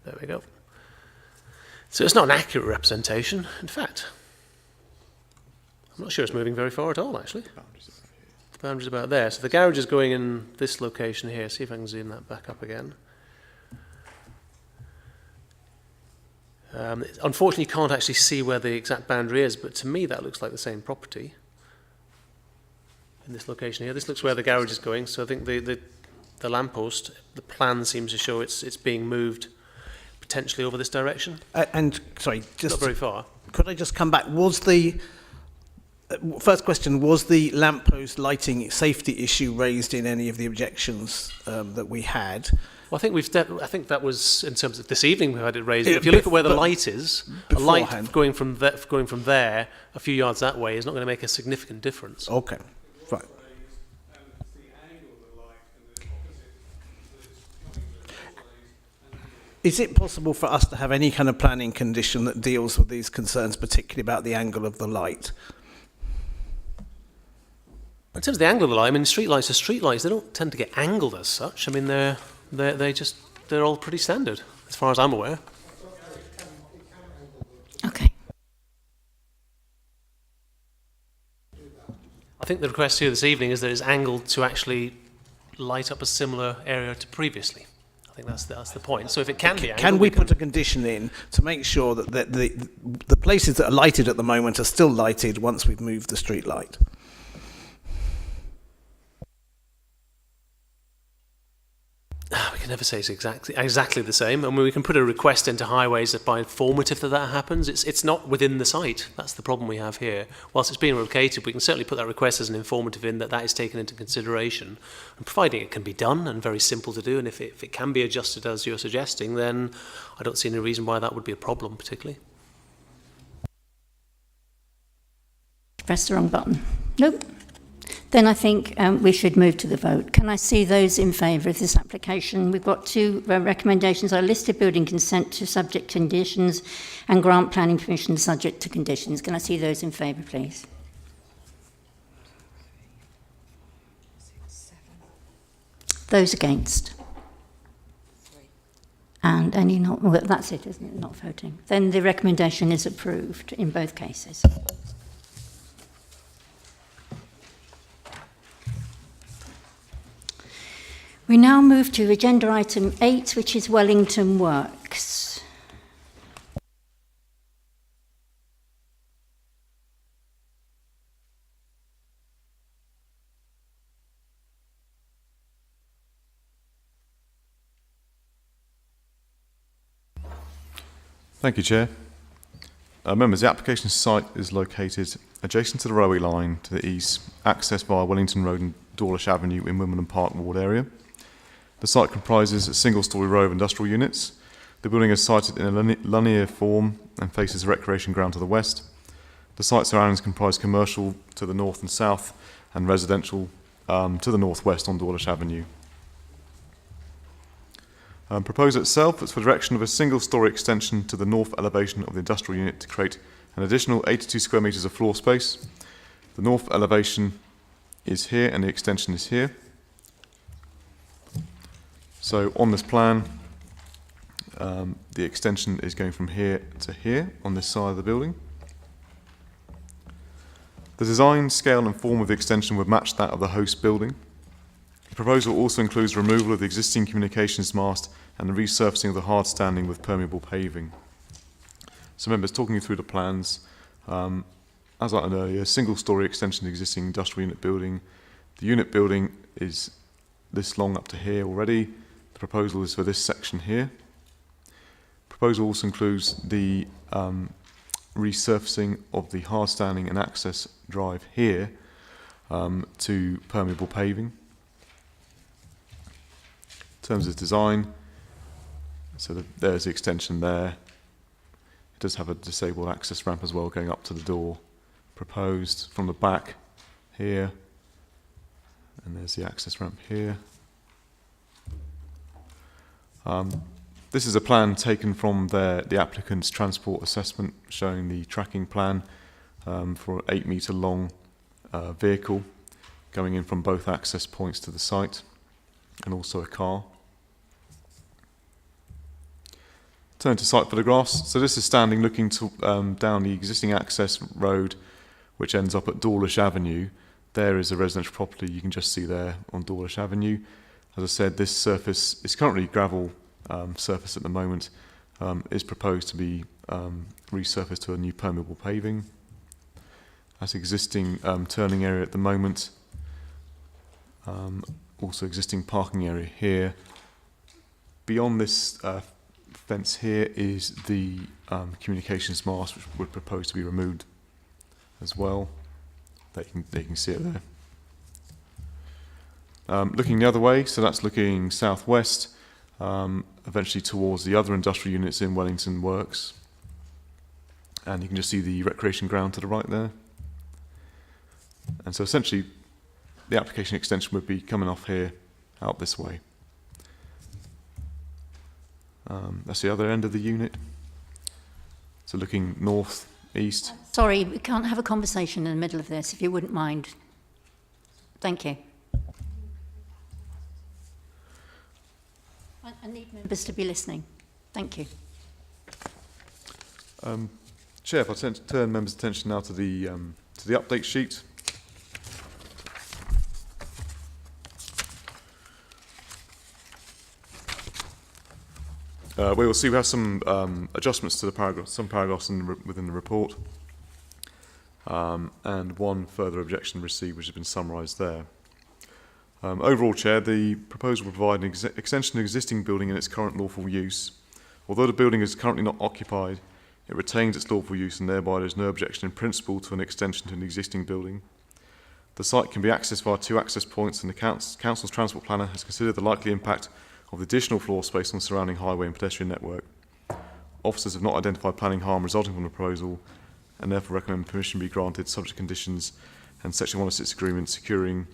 There we go. So it's not an accurate representation. In fact, I'm not sure it's moving very far at all, actually. The boundary's about there. So the garage is going in this location here. See if I can zoom that back up again. Unfortunately, you can't actually see where the exact boundary is, but to me that looks like the same property. In this location here, this looks where the garage is going. So I think the lamppost, the plan seems to show it's being moved potentially over this direction. And sorry, just not very far. Could I just come back? Was the first question, was the lamppost lighting safety issue raised in any of the objections that we had? Well, I think that was in terms of this evening we had it raised. If you look at where the light is, a light going from there a few yards that way is not going to make a significant difference. Okay. Right. Is it possible for us to have any kind of planning condition that deals with these concerns, particularly about the angle of the light? In terms of the angle of the light, I mean, streetlights are streetlights. They don't tend to get angled as such. I mean, they're all pretty standard, as far as I'm aware. Okay. I think the request here this evening is that it's angled to actually light up a similar area to previously. I think that's the point. So if it can be angled... Can we put a condition in to make sure that the places that are lighted at the moment are still lighted once we've moved the street light? We can never say it's exactly the same. I mean, we can put a request into highways by informative that happens. It's not within the site. That's the problem we have here. Whilst it's being relocated, we can certainly put that request as an informative in that is taken into consideration. And providing it can be done and very simple to do, and if it can be adjusted as you're suggesting, then I don't see any reason why that would be a problem particularly. Press the wrong button. Nope. Then I think we should move to the vote. Can I see those in favour of this application? We've got two recommendations. Are listed building consent to subject to conditions and grant planning permission subject to conditions. Can I see those in favour, please? Those against? And any not, well, that's it, isn't it? Not voting. Then the recommendation is approved in both cases. We now move to agenda item 8, which is Wellington Works. Thank you, Chair. Members, the application site is located adjacent to the railway line to the east, accessed via Wellington Road and Dawlish Avenue in Wimbledon Park ward area. The site comprises a single-storey row of industrial units. The building is sited in a linear form and faces a recreation ground to the west. The site surroundings comprise commercial to the north and south and residential to the northwest on Dawlish Avenue. Proposal itself is for the erection of a single-storey extension to the north elevation of the industrial unit to create an additional 82 square metres of floor space. The north elevation is here and the extension is here. So on this plan, the extension is going from here to here on this side of the building. The design, scale and form of the extension would match that of the host building. The proposal also includes removal of the existing communications mast and the resurfacing of the hard standing with permeable paving. So members, talking you through the plans, as outlined earlier, single-storey extension of the existing industrial unit building. The unit building is this long up to here already. The proposal is for this section here. Proposal also includes the resurfacing of the hard standing and access drive here to permeable paving. In terms of design, so there's the extension there. It does have a disabled access ramp as well going up to the door. Proposed from the back here, and there's the access ramp here. This is a plan taken from the applicant's transport assessment showing the tracking plan for an 8 metre long vehicle going in from both access points to the site and also a car. Turn to site photographs. So this is standing looking to, down the existing access road which ends up at Dawlish Avenue. There is a residential property you can just see there on Dawlish Avenue. As I said, this surface is currently gravel surface at the moment, is proposed to be resurfaced to a new permeable paving. That's existing turning area at the moment. Also existing parking area here. Beyond this fence here is the communications mast, which would propose to be removed as well. They can see it there. Looking the other way, so that's looking southwest, eventually towards the other industrial units in Wellington Works. And you can just see the recreation ground to the right there. And so essentially, the application extension would be coming off here, out this way. That's the other end of the unit. So looking north, east. Sorry, we can't have a conversation in the middle of this, if you wouldn't mind. Thank you. I need members to be listening. Thank you. Chair, if I turn members' attention now to the update sheet. We will see we have some adjustments to the paragraph, some paragraphs within the report, and one further objection received, which has been summarised there. Overall, Chair, the proposal will provide an extension to the existing building in its current lawful use. Although the building is currently not occupied, it retains its lawful use and thereby there is no objection in principle to an extension to an existing building. The site can be accessed via 2 access points and the Council's Transport Planner has considered the likely impact of the additional floor space on the surrounding highway and pedestrian network. Officers have not identified planning harm resulting from the proposal and therefore recommend permission be granted subject to conditions and Section 106 agreement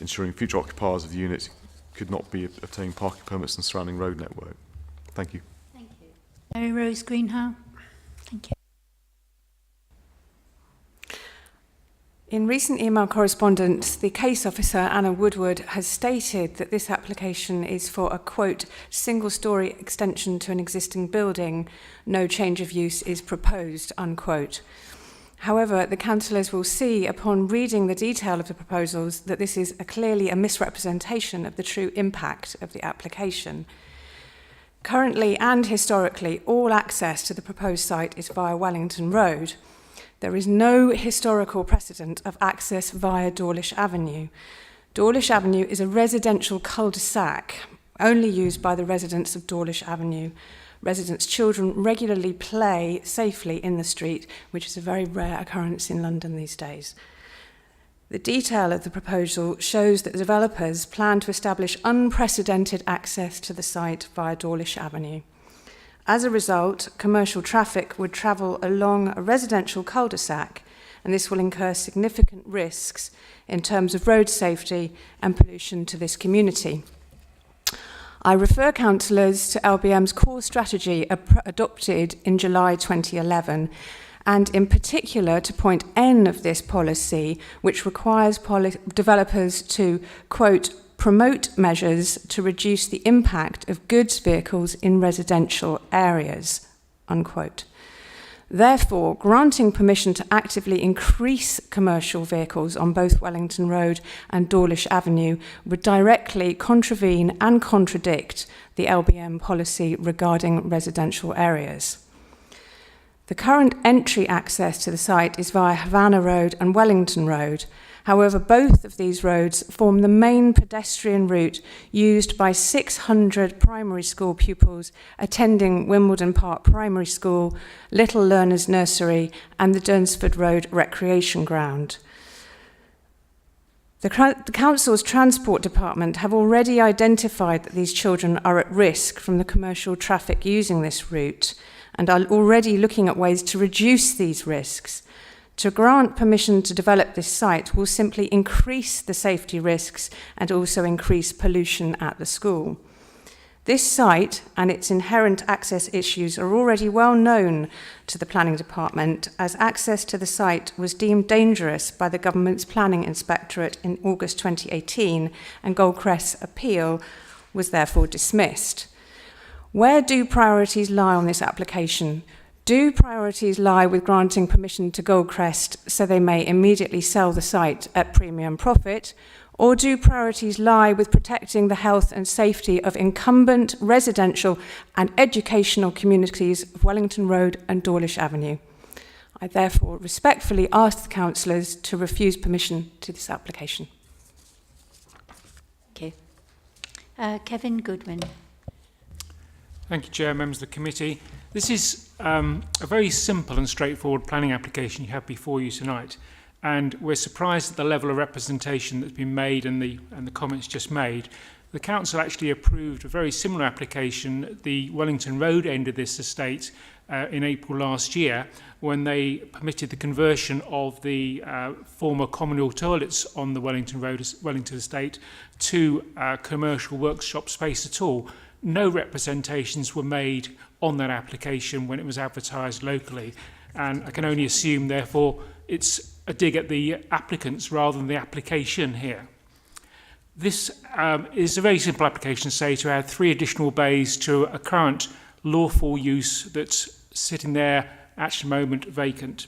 ensuring future occupiers of the unit could not be obtaining parking permits in the surrounding road network. Thank you. Thank you. Mary Rose Greenhow. Thank you. In recent email correspondence, the case officer, Anna Woodward, has stated that this application is for a, quote, single-storey extension to an existing building. No change of use is proposed, unquote. However, the councillors will see upon reading the detail of the proposals that this is clearly a misrepresentation of the true impact of the application. Currently and historically, all access to the proposed site is via Wellington Road. There is no historical precedent of access via Dawlish Avenue. Dawlish Avenue is a residential cul-de-sac, only used by the residents of Dawlish Avenue. Residents' children regularly play safely in the street, which is a very rare occurrence in London these days. The detail of the proposal shows that the developers plan to establish unprecedented access to the site via Dawlish Avenue. As a result, commercial traffic would travel along a residential cul-de-sac, and this will incur significant risks in terms of road safety and pollution to this community. I refer councillors to LBM's core strategy adopted in July 2011, and in particular to point N of this policy, which requires developers to, quote, promote measures to reduce the impact of goods vehicles in residential areas, unquote. Therefore, granting permission to actively increase commercial vehicles on both Wellington Road and Dawlish Avenue would directly contravene and contradict the LBM policy regarding residential areas. The current entry access to the site is via Havana Road and Wellington Road. However, both of these roads form the main pedestrian route used by 600 primary school pupils attending Wimbledon Park Primary School, Little Learners Nursery, and the Dunsford Road Recreation Ground. The Council's Transport Department have already identified that these children are at risk from the commercial traffic using this route and are already looking at ways to reduce these risks. To grant permission to develop this site will simply increase the safety risks and also increase pollution at the school. This site and its inherent access issues are already well known to the Planning Department, as access to the site was deemed dangerous by the Government's Planning Inspectorate in August 2018, and Goldcrest's appeal was therefore dismissed. Where do priorities lie on this application? Do priorities lie with granting permission to Goldcrest so they may immediately sell the site at premium profit, or do priorities lie with protecting the health and safety of incumbent residential and educational communities of Wellington Road and Dawlish Avenue? I therefore respectfully ask the councillors to refuse permission to this application. Thank you. Kevin Goodwin. Thank you, Chair, members of the committee. This is a very simple and straightforward planning application you have before you tonight, and we're surprised at the level of representation that's been made and the comments just made. The council actually approved a very similar application at the Wellington Road end of this estate in April last year, when they permitted the conversion of the former communal toilets on the Wellington Road, Wellington estate, to commercial workshop space at all. No representations were made on that application when it was advertised locally, and I can only assume, therefore, it's a dig at the applicants rather than the application here. This is a very simple application, say, to add 3 additional bays to a current lawful use that's sitting there at the moment vacant.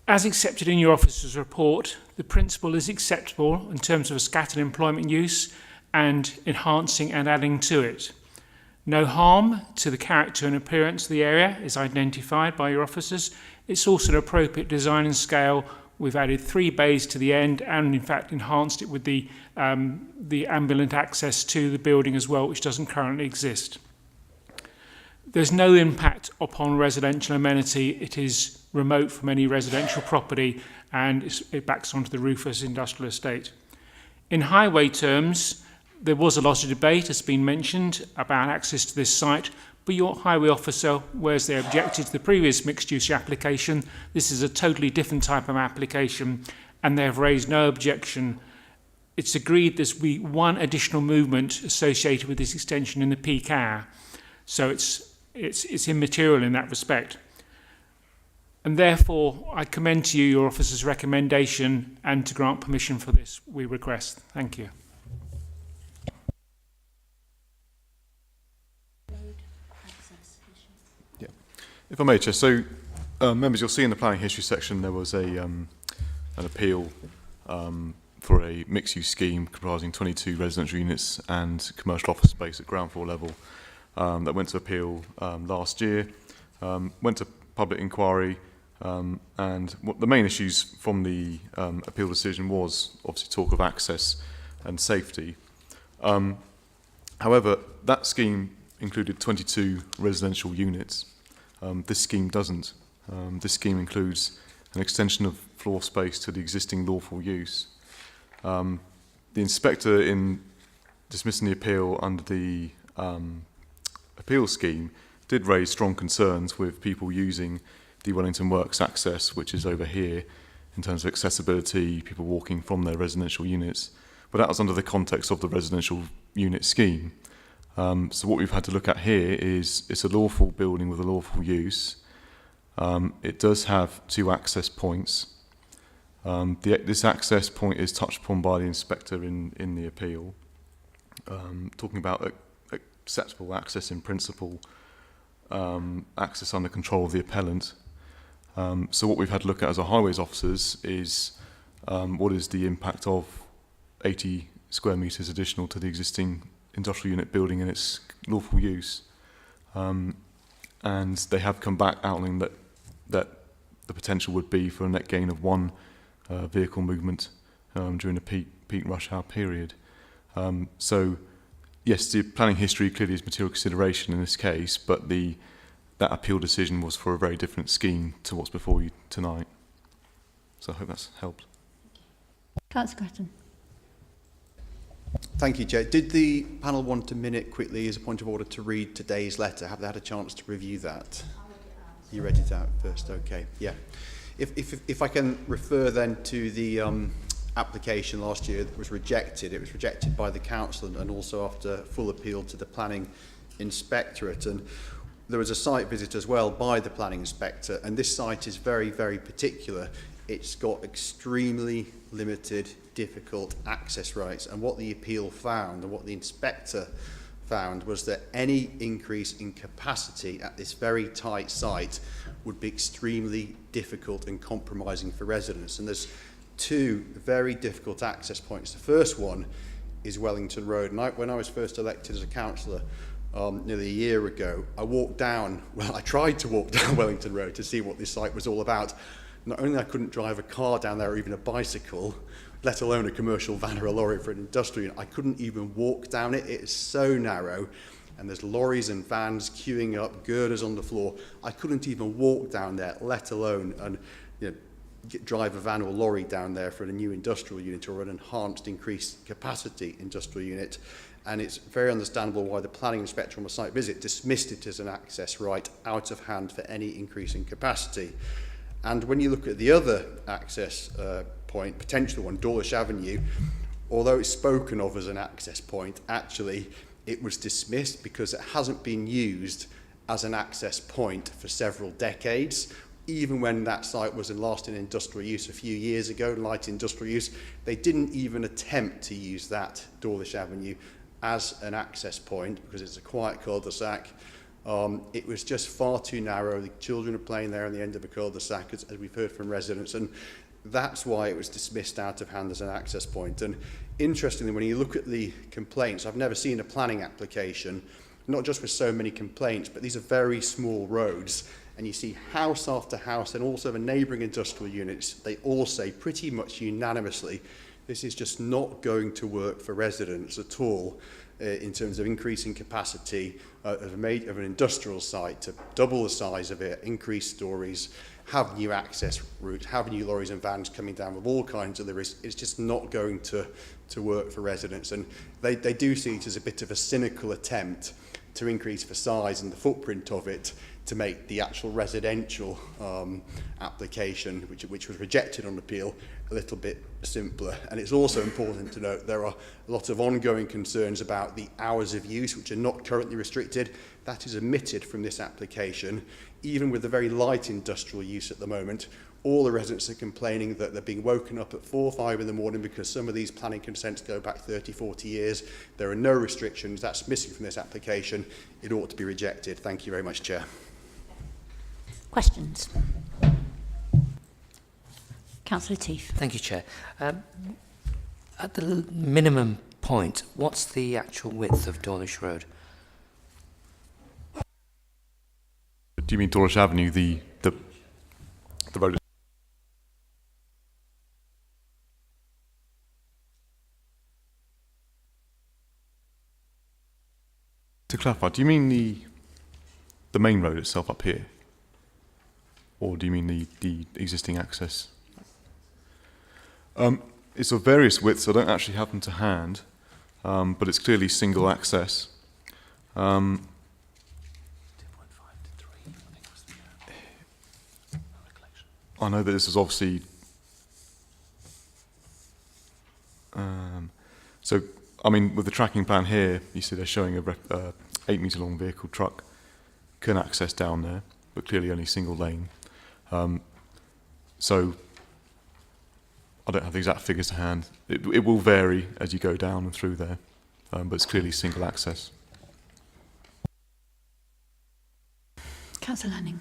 As accepted in your officer's report, the principle is acceptable in terms of a scattered employment use and enhancing and adding to it. No harm to the character and appearance of the area is identified by your officers. It's also an appropriate design and scale. We've added 3 bays to the end and in fact enhanced it with the ambulance access to the building as well, which doesn't currently exist. There's no impact upon residential amenity. It is remote from any residential property and it backs onto the Rufus industrial estate. In highway terms, there was a lot of debate, as has been mentioned, about access to this site, but your highway officer, whereas they objected to the previous mixed-use application, this is a totally different type of application, and they have raised no objection. It's agreed there's be 1 additional movement associated with this extension in the PCAR, so it's immaterial in that respect. And therefore, I commend to you your officer's recommendation, and to grant permission for this, we request. Thank you. Yeah. If I may, Chair, so members, you'll see in the planning history section there was an appeal for a mixed-use scheme comprising 22 residential units and commercial office space at ground floor level that went to appeal last year, went to public inquiry, and what the main issues from the appeal decision was obviously talk of access and safety. However, that scheme included 22 residential units. This scheme doesn't. This scheme includes an extension of floor space to the existing lawful use. The inspector, in dismissing the appeal under the appeal scheme, did raise strong concerns with people using the Wellington Works access, which is over here, in terms of accessibility, people walking from their residential units. But that was under the context of the residential unit scheme. So what we've had to look at here is it's a lawful building with a lawful use. It does have 2 access points. This access point is touched upon by the inspector in the appeal, talking about acceptable access in principle, access under control of the appellant. So what we've had to look at as our highways officers is what is the impact of 80 square metres additional to the existing industrial unit building in its lawful use. And they have come back outlining that the potential would be for a net gain of 1 vehicle movement during the peak rush hour period. So yes, the planning history clearly is material consideration in this case, but that appeal decision was for a very different scheme to what's before you tonight. So I hope that's helped. Councillor Curtin. Thank you, Chair. Did the panel want a minute quickly as a point of order to read today's letter? Have they had a chance to review that? You read it out first, okay. Yeah. If I can refer then to the application last year that was rejected. It was rejected by the council and also after full appeal to the planning inspectorate. And there was a site visit as well by the planning inspector, and this site is very, very particular. It's got extremely limited, difficult access rights, and what the appeal found and what the inspector found was that any increase in capacity at this very tight site would be extremely difficult and compromising for residents. And there's 2 very difficult access points. The first one is Wellington Road, and when I was first elected as a councillor nearly a year ago, I tried to walk down Wellington Road to see what this site was all about. Not only I couldn't drive a car down there or even a bicycle, let alone a commercial van or a lorry for an industrial unit, I couldn't even walk down it. It is so narrow, and there's lorries and vans queuing up, girders on the floor. I couldn't even walk down there, let alone drive a van or lorry down there for a new industrial unit or an enhanced increased capacity industrial unit. And it's very understandable why the planning inspector on the site visit dismissed it as an access right out of hand for any increase in capacity. And when you look at the other access point, potential one, Dawlish Avenue, although it's spoken of as an access point, actually it was dismissed because it hasn't been used as an access point for several decades. Even when that site was last in industrial use a few years ago, light industrial use, they didn't even attempt to use that Dawlish Avenue as an access point because it's a quiet cul-de-sac. It was just far too narrow. The children are playing there on the end of a cul-de-sac, as we've heard from residents, and that's why it was dismissed out of hand as an access point. And interestingly, when you look at the complaints, I've never seen a planning application, not just with so many complaints, but these are very small roads, and you see house after house and also the neighbouring industrial units, they all say pretty much unanimously, this is just not going to work for residents at all in terms of increasing capacity of an industrial site to double the size of it, increase stories, have new access routes, have new lorries and vans coming down with all kinds of the risks. It's just not going to work for residents. And they do see it as a bit of a cynical attempt to increase the size and the footprint of it to make the actual residential application, which was rejected on appeal, a little bit simpler. And it's also important to note there are a lot of ongoing concerns about the hours of use, which are not currently restricted. That is omitted from this application. Even with the very light industrial use at the moment, all the residents are complaining that they're being woken up at 4 or 5 in the morning because some of these planning consents go back 30, 40 years. There are no restrictions. That's missing from this application. It ought to be rejected. Thank you very much, Chair. Questions? Councillor Teef. Thank you, Chair. At the minimum point, what's the actual width of Dawlish Road? Do you mean Dawlish Avenue, the road? To clarify, do you mean the main road itself up here? Or do you mean the existing access? It's of various widths. I don't actually have them to hand, but it's clearly single access. I know that this is obviously so. I mean, with the tracking plan here, you see they're showing a 8-metre long vehicle truck can access down there, but clearly only single lane. So I don't have the exact figures to hand. It will vary as you go down and through there, but it's clearly single access. Councillor Lanning.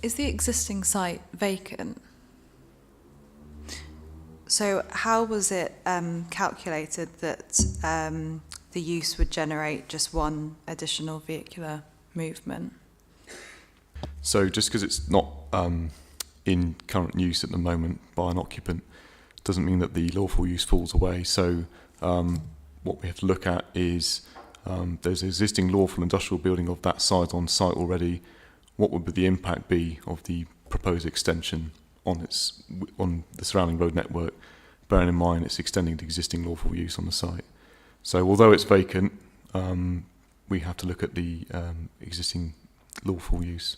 Is the existing site vacant? So how was it calculated that the use would generate just one additional vehicular movement? So just because it's not in current use at the moment by an occupant doesn't mean that the lawful use falls away. So what we have to look at is there's an existing lawful industrial building of that size on site already. What would the impact be of the proposed extension on the surrounding road network, bearing in mind it's extending the existing lawful use on the site. So although it's vacant, we have to look at the existing lawful use.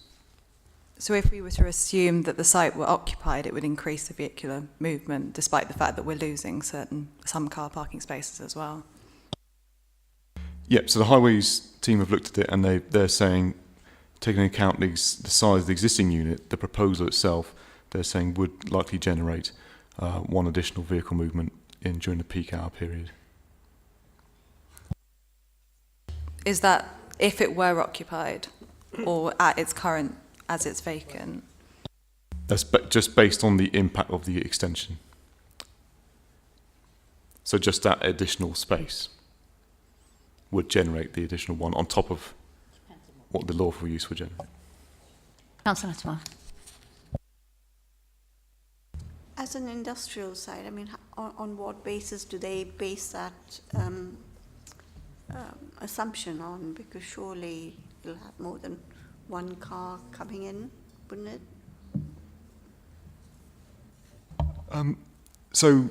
So if we were to assume that the site were occupied, it would increase the vehicular movement, despite the fact that we're losing some car parking spaces as well. Yep, so the highways team have looked at it and they're saying, taking into account the size of the existing unit, the proposal itself, they're saying would likely generate one additional vehicle movement during the peak hour period. Is that if it were occupied or at its current, as it's vacant? That's just based on the impact of the extension. So just that additional space would generate the additional one on top of what the lawful use would generate. Councillor Atwell. As an industrial site, I mean, on what basis do they base that assumption on? Because surely you'll have more than one car coming in, wouldn't it? So,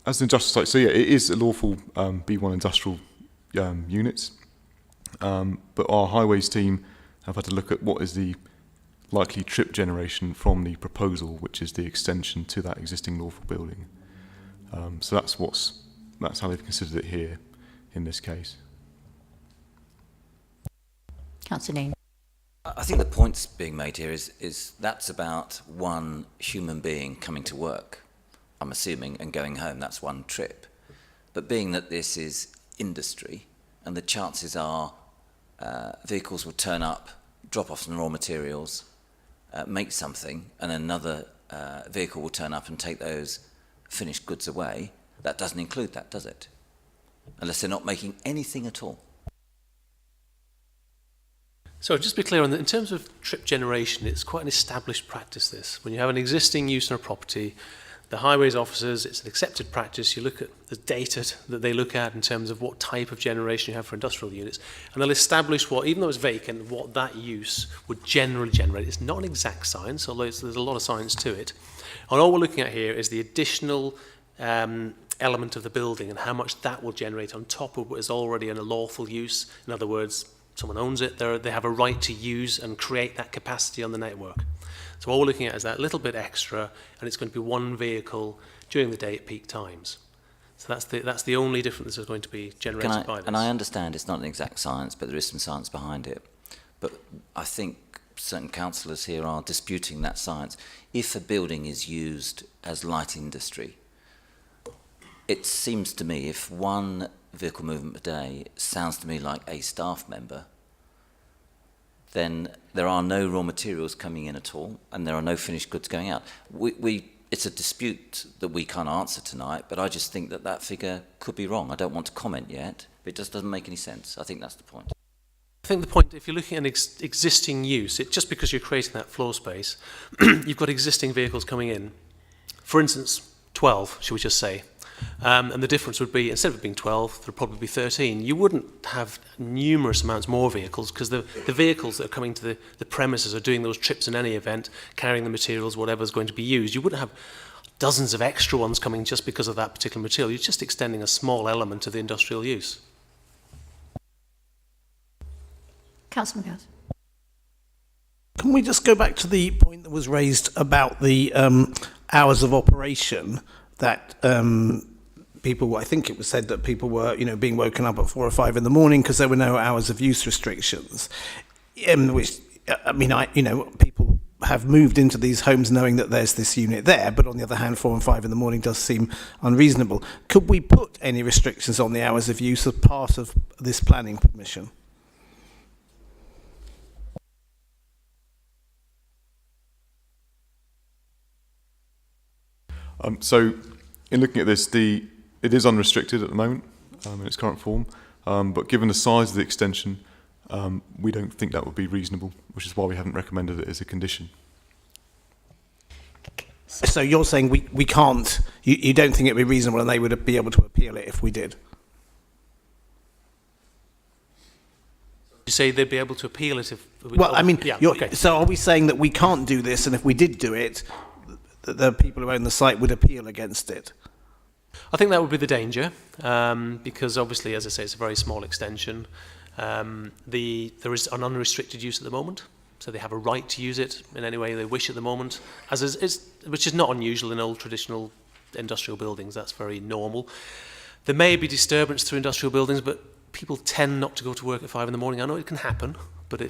as an industrial site, so yeah, it is a lawful B1 industrial units, but our highways team have had to look at what is the likely trip generation from the proposal, which is the extension to that existing lawful building. So that's how they've considered it here in this case. Councillor Dean. I think the point's being made here is that's about one human being coming to work, I'm assuming, and going home. That's one trip. But being that this is industry, and the chances are vehicles will turn up, drop off some raw materials, make something, and another vehicle will turn up and take those finished goods away, that doesn't include that, does it? Unless they're not making anything at all. So just to be clear on that, in terms of trip generation, it's quite an established practice, this. When you have an existing use on a property, the highways officers, it's an accepted practice. You look at the data that they look at in terms of what type of generation you have for industrial units, and they'll establish what, even though it's vacant, what that use would generally generate. It's not an exact science, although there's a lot of science to it. And all we're looking at here is the additional element of the building and how much that will generate on top of what is already in a lawful use. In other words, someone owns it, they have a right to use and create that capacity on the network. So all we're looking at is that little bit extra, and it's going to be one vehicle during the day at peak times. So that's the only difference that's going to be generated by this. And I understand it's not an exact science, but there is some science behind it. But I think certain councillors here are disputing that science. If a building is used as light industry, it seems to me if one vehicle movement per day sounds to me like a staff member, then there are no raw materials coming in at all, and there are no finished goods going out. It's a dispute that we can't answer tonight, but I just think that that figure could be wrong. I don't want to comment yet, but it just doesn't make any sense. I think that's the point. I think the point, if you're looking at an existing use, just because you're creating that floor space, you've got existing vehicles coming in. For instance, 12, should we just say. And the difference would be, instead of it being 12, there would probably be 13. You wouldn't have numerous amounts more vehicles, because the vehicles that are coming to the premises are doing those trips in any event, carrying the materials, whatever's going to be used. You wouldn't have dozens of extra ones coming just because of that particular material. You're just extending a small element of the industrial use. Councillor McGrath. Can we just go back to the point that was raised about the hours of operation, that people, I think it was said that people were, being woken up at 4 or 5 in the morning because there were no hours of use restrictions, which, people have moved into these homes knowing that there's this unit there, but on the other hand, 4 and 5 in the morning does seem unreasonable. Could we put any restrictions on the hours of use as part of this planning permission? So, in looking at this, it is unrestricted at the moment in its current form, but given the size of the extension, we don't think that would be reasonable, which is why we haven't recommended it as a condition. So you're saying we can't, you don't think it would be reasonable and they would be able to appeal it if we did? You say they'd be able to appeal it if... Well, I mean, yeah, okay. So are we saying that we can't do this, and if we did do it, that the people who own the site would appeal against it? I think that would be the danger, because obviously, as I say, it's a very small extension. There is an unrestricted use at the moment, so they have a right to use it in any way they wish at the moment, which is not unusual in old traditional industrial buildings. That's very normal. There may be disturbance through industrial buildings, but people tend not to go to work at 5 in the morning. I know it can happen, but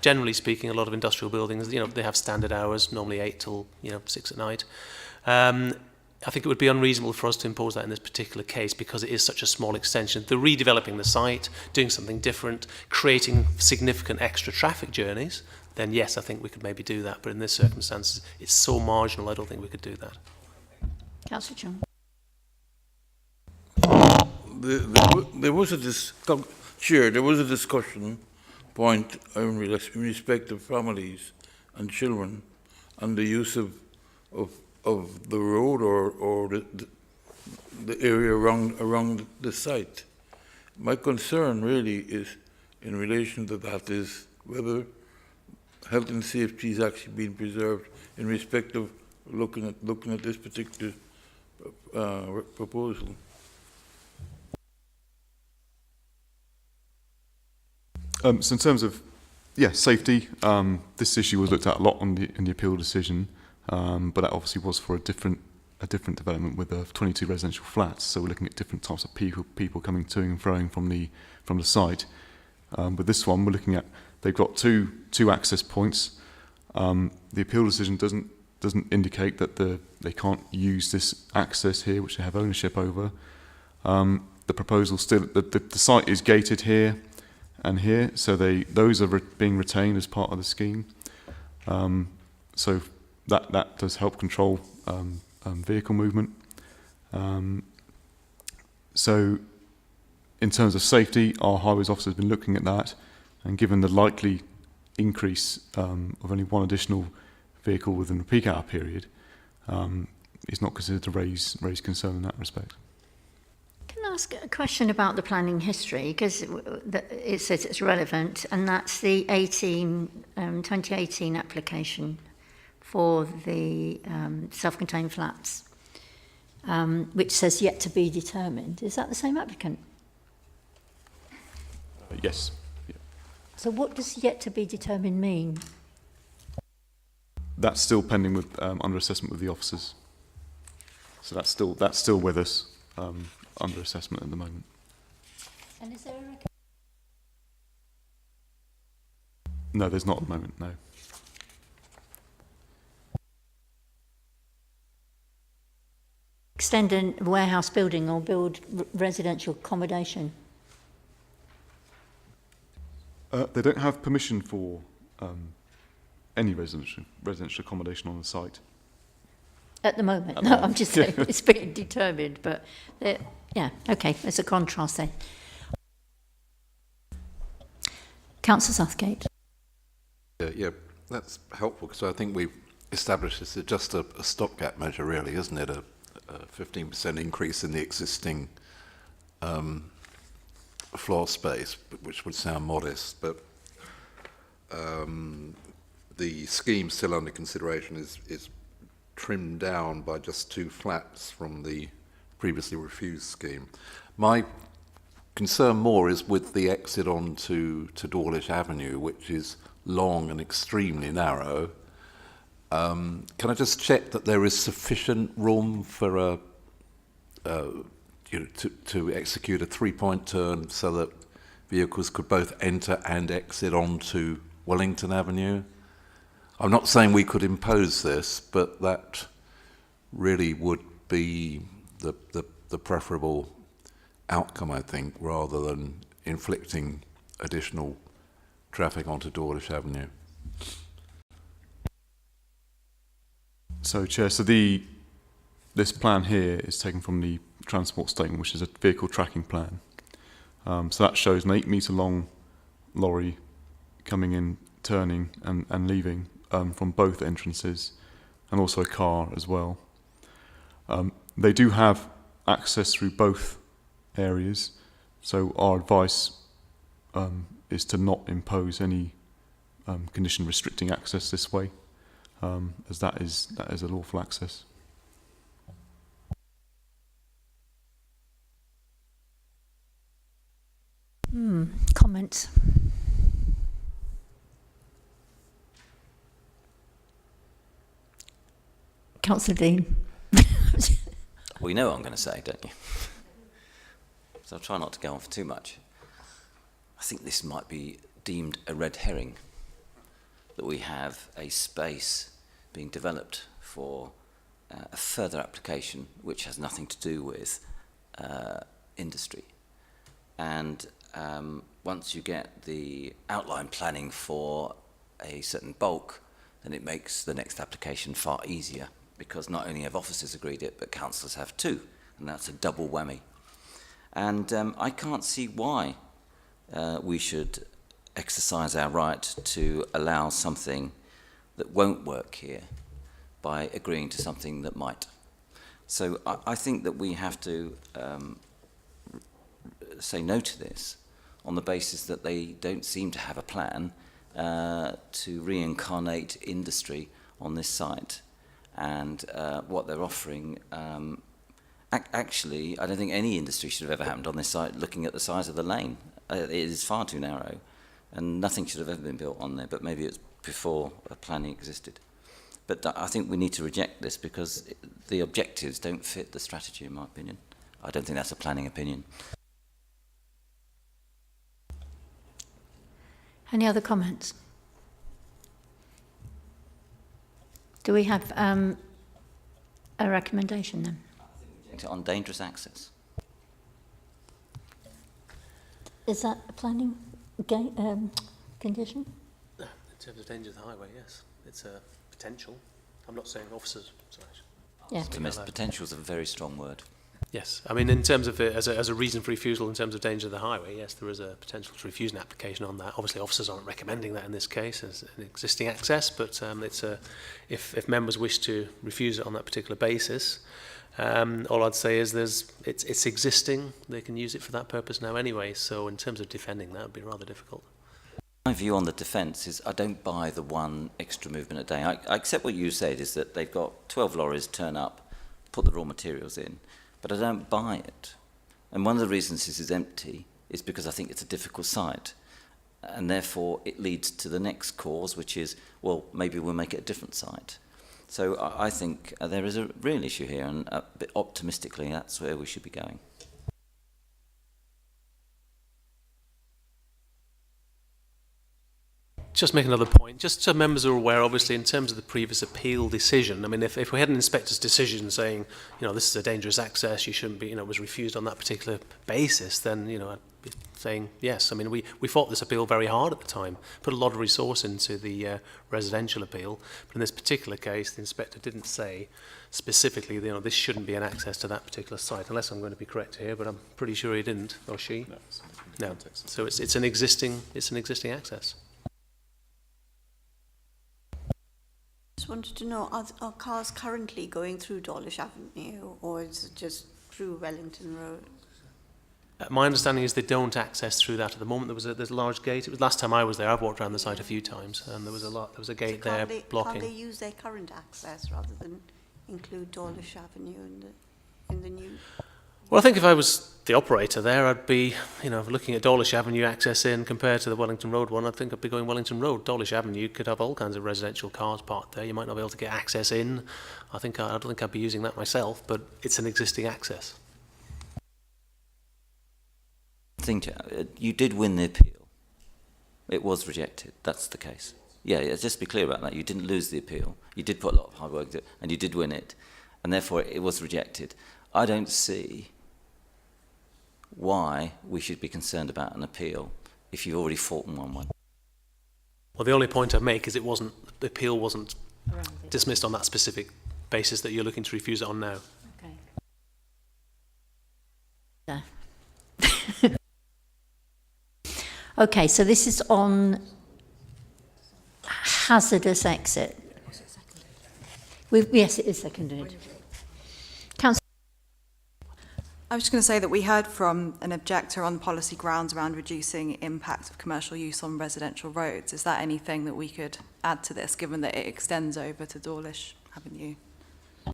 generally speaking, a lot of industrial buildings, they have standard hours, normally 8 till 6 at night. I think it would be unreasonable for us to impose that in this particular case because it is such a small extension. They're redeveloping the site, doing something different, creating significant extra traffic journeys, then yes, I think we could maybe do that. But in this circumstances, it's so marginal, I don't think we could do that. Councillor Chung. There was a discussion point in respect of families and children and the use of the road or the area around the site. My concern really is in relation to that is whether health and safety is actually being preserved in respect of looking at this particular proposal. So in terms of safety, this issue was looked at a lot in the appeal decision, but that obviously was for a different development with 22 residential flats. So we're looking at different types of people coming to and froing from the site. With this one, we're looking at they've got two access points. The appeal decision doesn't indicate that they can't use this access here, which they have ownership over. The proposal still the site is gated here and here, so those are being retained as part of the scheme. So that does help control vehicle movement. So in terms of safety, our highways officer has been looking at that, and given the likely increase of only one additional vehicle within the peak hour period, it's not considered to raise concern in that respect. Can I ask a question about the planning history? Because it says it's relevant, and that's the 2018 application for the self-contained flats. which says yet to be determined. Is that the same applicant? Yes. Yeah. So what does yet to be determined mean? That's still pending with under assessment with the officers. So that's still with us under assessment at the moment. And is there a No, there's not at the moment, no. extend a warehouse building or build residential accommodation? They don't have permission for any residential accommodation on the site. At the moment? At the No, moment. I'm just saying it's being determined, but yeah, okay, there's a contrast there. Councillor Southgate. Yeah, that's helpful because I think we've established this as just a stopgap measure, really, isn't it? A 15% increase in the existing floor space, which would sound modest, but the scheme still under consideration is trimmed down by just 2 flats from the previously refused scheme. My concern more is with the exit onto Dawlish Avenue, which is long and extremely narrow. Can I just check that there is sufficient room for to execute a 3-point turn so that vehicles could both enter and exit onto Wellington Avenue? I'm not saying we could impose this, but that really would be the preferable outcome, I think, rather than inflicting additional traffic onto Dawlish Avenue. So, Chair, this plan here is taken from the transport statement, which is a vehicle tracking plan. So that shows an 8-metre long lorry coming in, turning and leaving from both entrances, and also a car as well. They do have access through both areas, so our advice is to not impose any condition restricting access this way, as that is a lawful access. Comments? Councillor Dean. Well, you know what I'm going to say, don't you? So I'll try not to go on for too much. I think this might be deemed a red herring, that we have a space being developed for a further application which has nothing to do with industry. And once you get the outline planning for a certain bulk, then it makes the next application far easier, because not only have officers agreed it, but councillors have too, and that's a double whammy. And I can't see why we should exercise our right to allow something that won't work here by agreeing to something that might. So I think that we have to say no to this on the basis that they don't seem to have a plan to reincarnate industry on this site. And what they're offering, actually, I don't think any industry should have ever happened on this site, looking at the size of the lane. It is far too narrow, and nothing should have ever been built on there, but maybe it's before planning existed. But I think we need to reject this because the objectives don't fit the strategy, in my opinion. I don't think that's a planning opinion. Any other comments? Do we have a recommendation then? On dangerous access. Is that a planning condition? In terms of danger of the highway, yes. It's a potential. I'm not saying officers. Sorry. Yeah. Potential is a very strong word. Yes, I mean, in terms of it, as a reason for refusal in terms of danger of the highway, yes, there is a potential to refuse an application on that. Obviously, officers aren't recommending that in this case as an existing access, but it's if members wish to refuse it on that particular basis, all I'd say is it's existing. They can use it for that purpose now anyway. So in terms of defending that, would be rather difficult. My view on the defence is I don't buy the one extra movement a day. I accept what you said is that they've got 12 lorries turn up, put the raw materials in, but I don't buy it. And one of the reasons this is empty is because I think it's a difficult site. And therefore, it leads to the next cause, which is, well, maybe we'll make it a different site. So I think there is a real issue here, and a bit optimistically, that's where we should be going. Just make another point, just so members are aware, obviously, in terms of the previous appeal decision. I mean, if we had an inspector's decision saying, this is a dangerous access, you shouldn't be, was refused on that particular basis, then, I'd be saying yes. I mean, we fought this appeal very hard at the time, put a lot of resource into the residential appeal, but in this particular case, the inspector didn't say specifically, this shouldn't be an access to that particular site, unless I'm going to be correct here, but I'm pretty sure he didn't, or she. No. So it's an existing access. Just wanted to know, are cars currently going through Dawlish Avenue, or is it just through Wellington Road? My understanding is they don't access through that at the moment. There's a large gate. It was last time I was there. I've walked around the site a few times, and there was a gate there blocking. Can't they use their current access rather than include Dawlish Avenue in the new? Well, I think if I was the operator there, I'd be, looking at Dawlish Avenue access in compared to the Wellington Road one. I think I'd be going Wellington Road. Dawlish Avenue could have all kinds of residential cars parked there. You might not be able to get access in. I don't think I'd be using that myself, but it's an existing access. You did win the appeal. It was rejected. That's the case. Yeah, just be clear about that. You didn't lose the appeal. You did put a lot of hard work into it, and you did win it, and therefore it was rejected. I don't see why we should be concerned about an appeal if you've already fought and won one. Well, the only point I make is the appeal wasn't dismissed on that specific basis that you're looking to refuse it on now. Okay. Yeah. Okay, so this is on hazardous exit. Yes, it is seconded. Councillor. I was just going to say that we heard from an objector on policy grounds around reducing impact of commercial use on residential roads. Is that anything that we could add to this, given that it extends over to Dawlish Avenue? I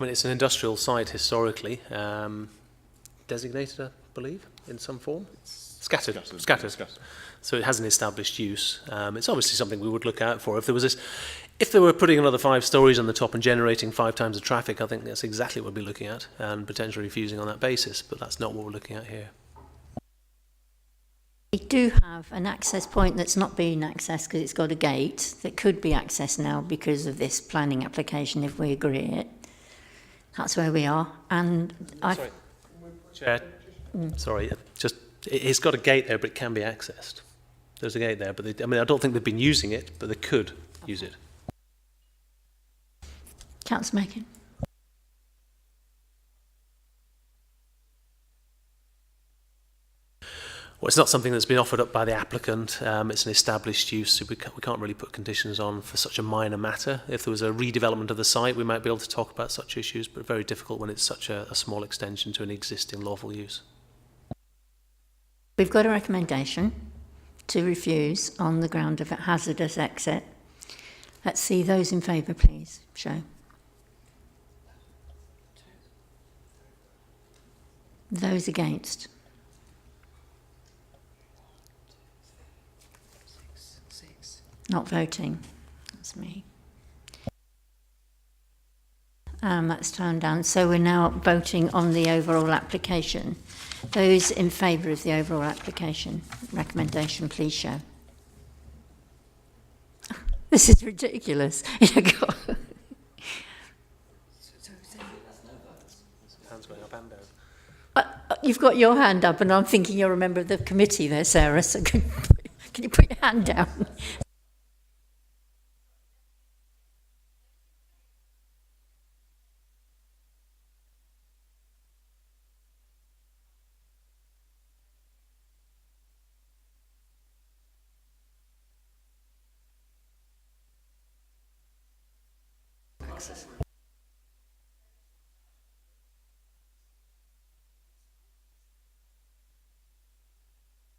mean, it's an industrial site historically, designated, I believe, in some form. Scattered. So it has an established use. It's obviously something we would look out for. If they were putting another 5 stories on the top and generating 5 times the traffic, I think that's exactly what we'd be looking at, and potentially refusing on that basis. But that's not what we're looking at here. We do have an access point that's not being accessed because it's got a gate that could be accessed now because of this planning application if we agree it. That's where we are. And Sorry, Chair. Sorry, it's got a gate there, but it can be accessed. There's a gate there, but I don't think they've been using it, but they could use it. Councillor Macon. Well, it's not something that's been offered up by the applicant. It's an established use, so we can't really put conditions on for such a minor matter. If there was a redevelopment of the site, we might be able to talk about such issues, but very difficult when it's such a small extension to an existing lawful use. We've got a recommendation to refuse on the ground of a hazardous exit. Let's see those in favour, please. Show. Those against. Not voting. That's me. That's turned down. So we're now voting on the overall application. Those in favour of the overall application recommendation, please show. This is ridiculous. Hands going up and down. You've got your hand up, and I'm thinking you're a member of the committee there, Sarah. So can you put your hand down?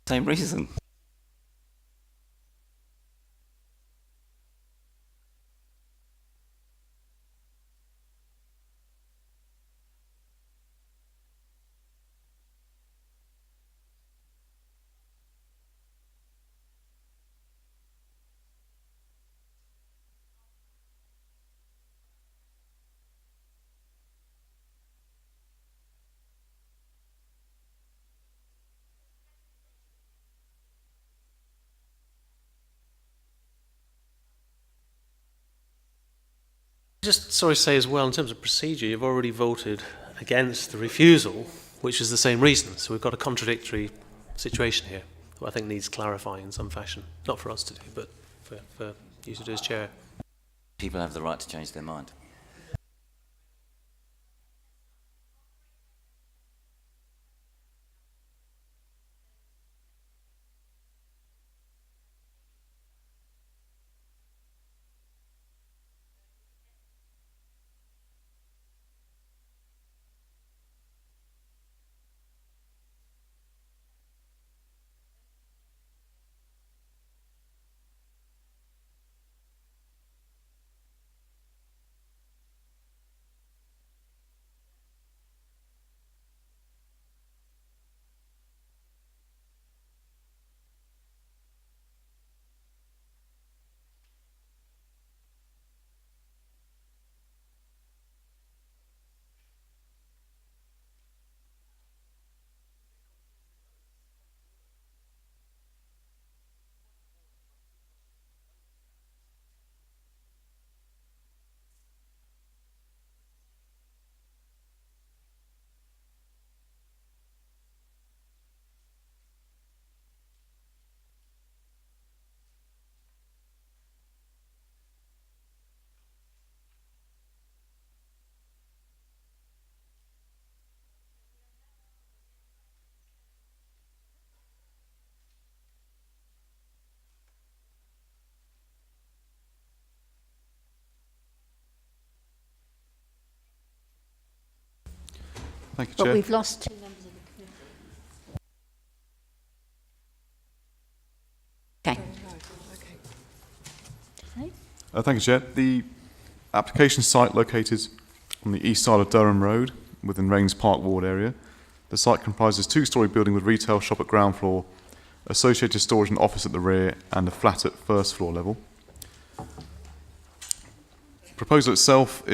Same reason. Just sorry to say as well, in terms of procedure, you've already voted against the refusal, which is the same reason. So we've got a contradictory situation here, who I think needs clarifying in some fashion. Not for us to do, but for you to do as chair. People have the right to change their mind. Thank you, But Chair. we've lost 2 members of the committee. Okay. Thank you, Chair. The application site located on the east side of Durham Road within Rains Park ward area. The site comprises a 2-storey building with retail shop at ground floor, associated storage and office at the rear, and a flat at first floor level. The proposal itself is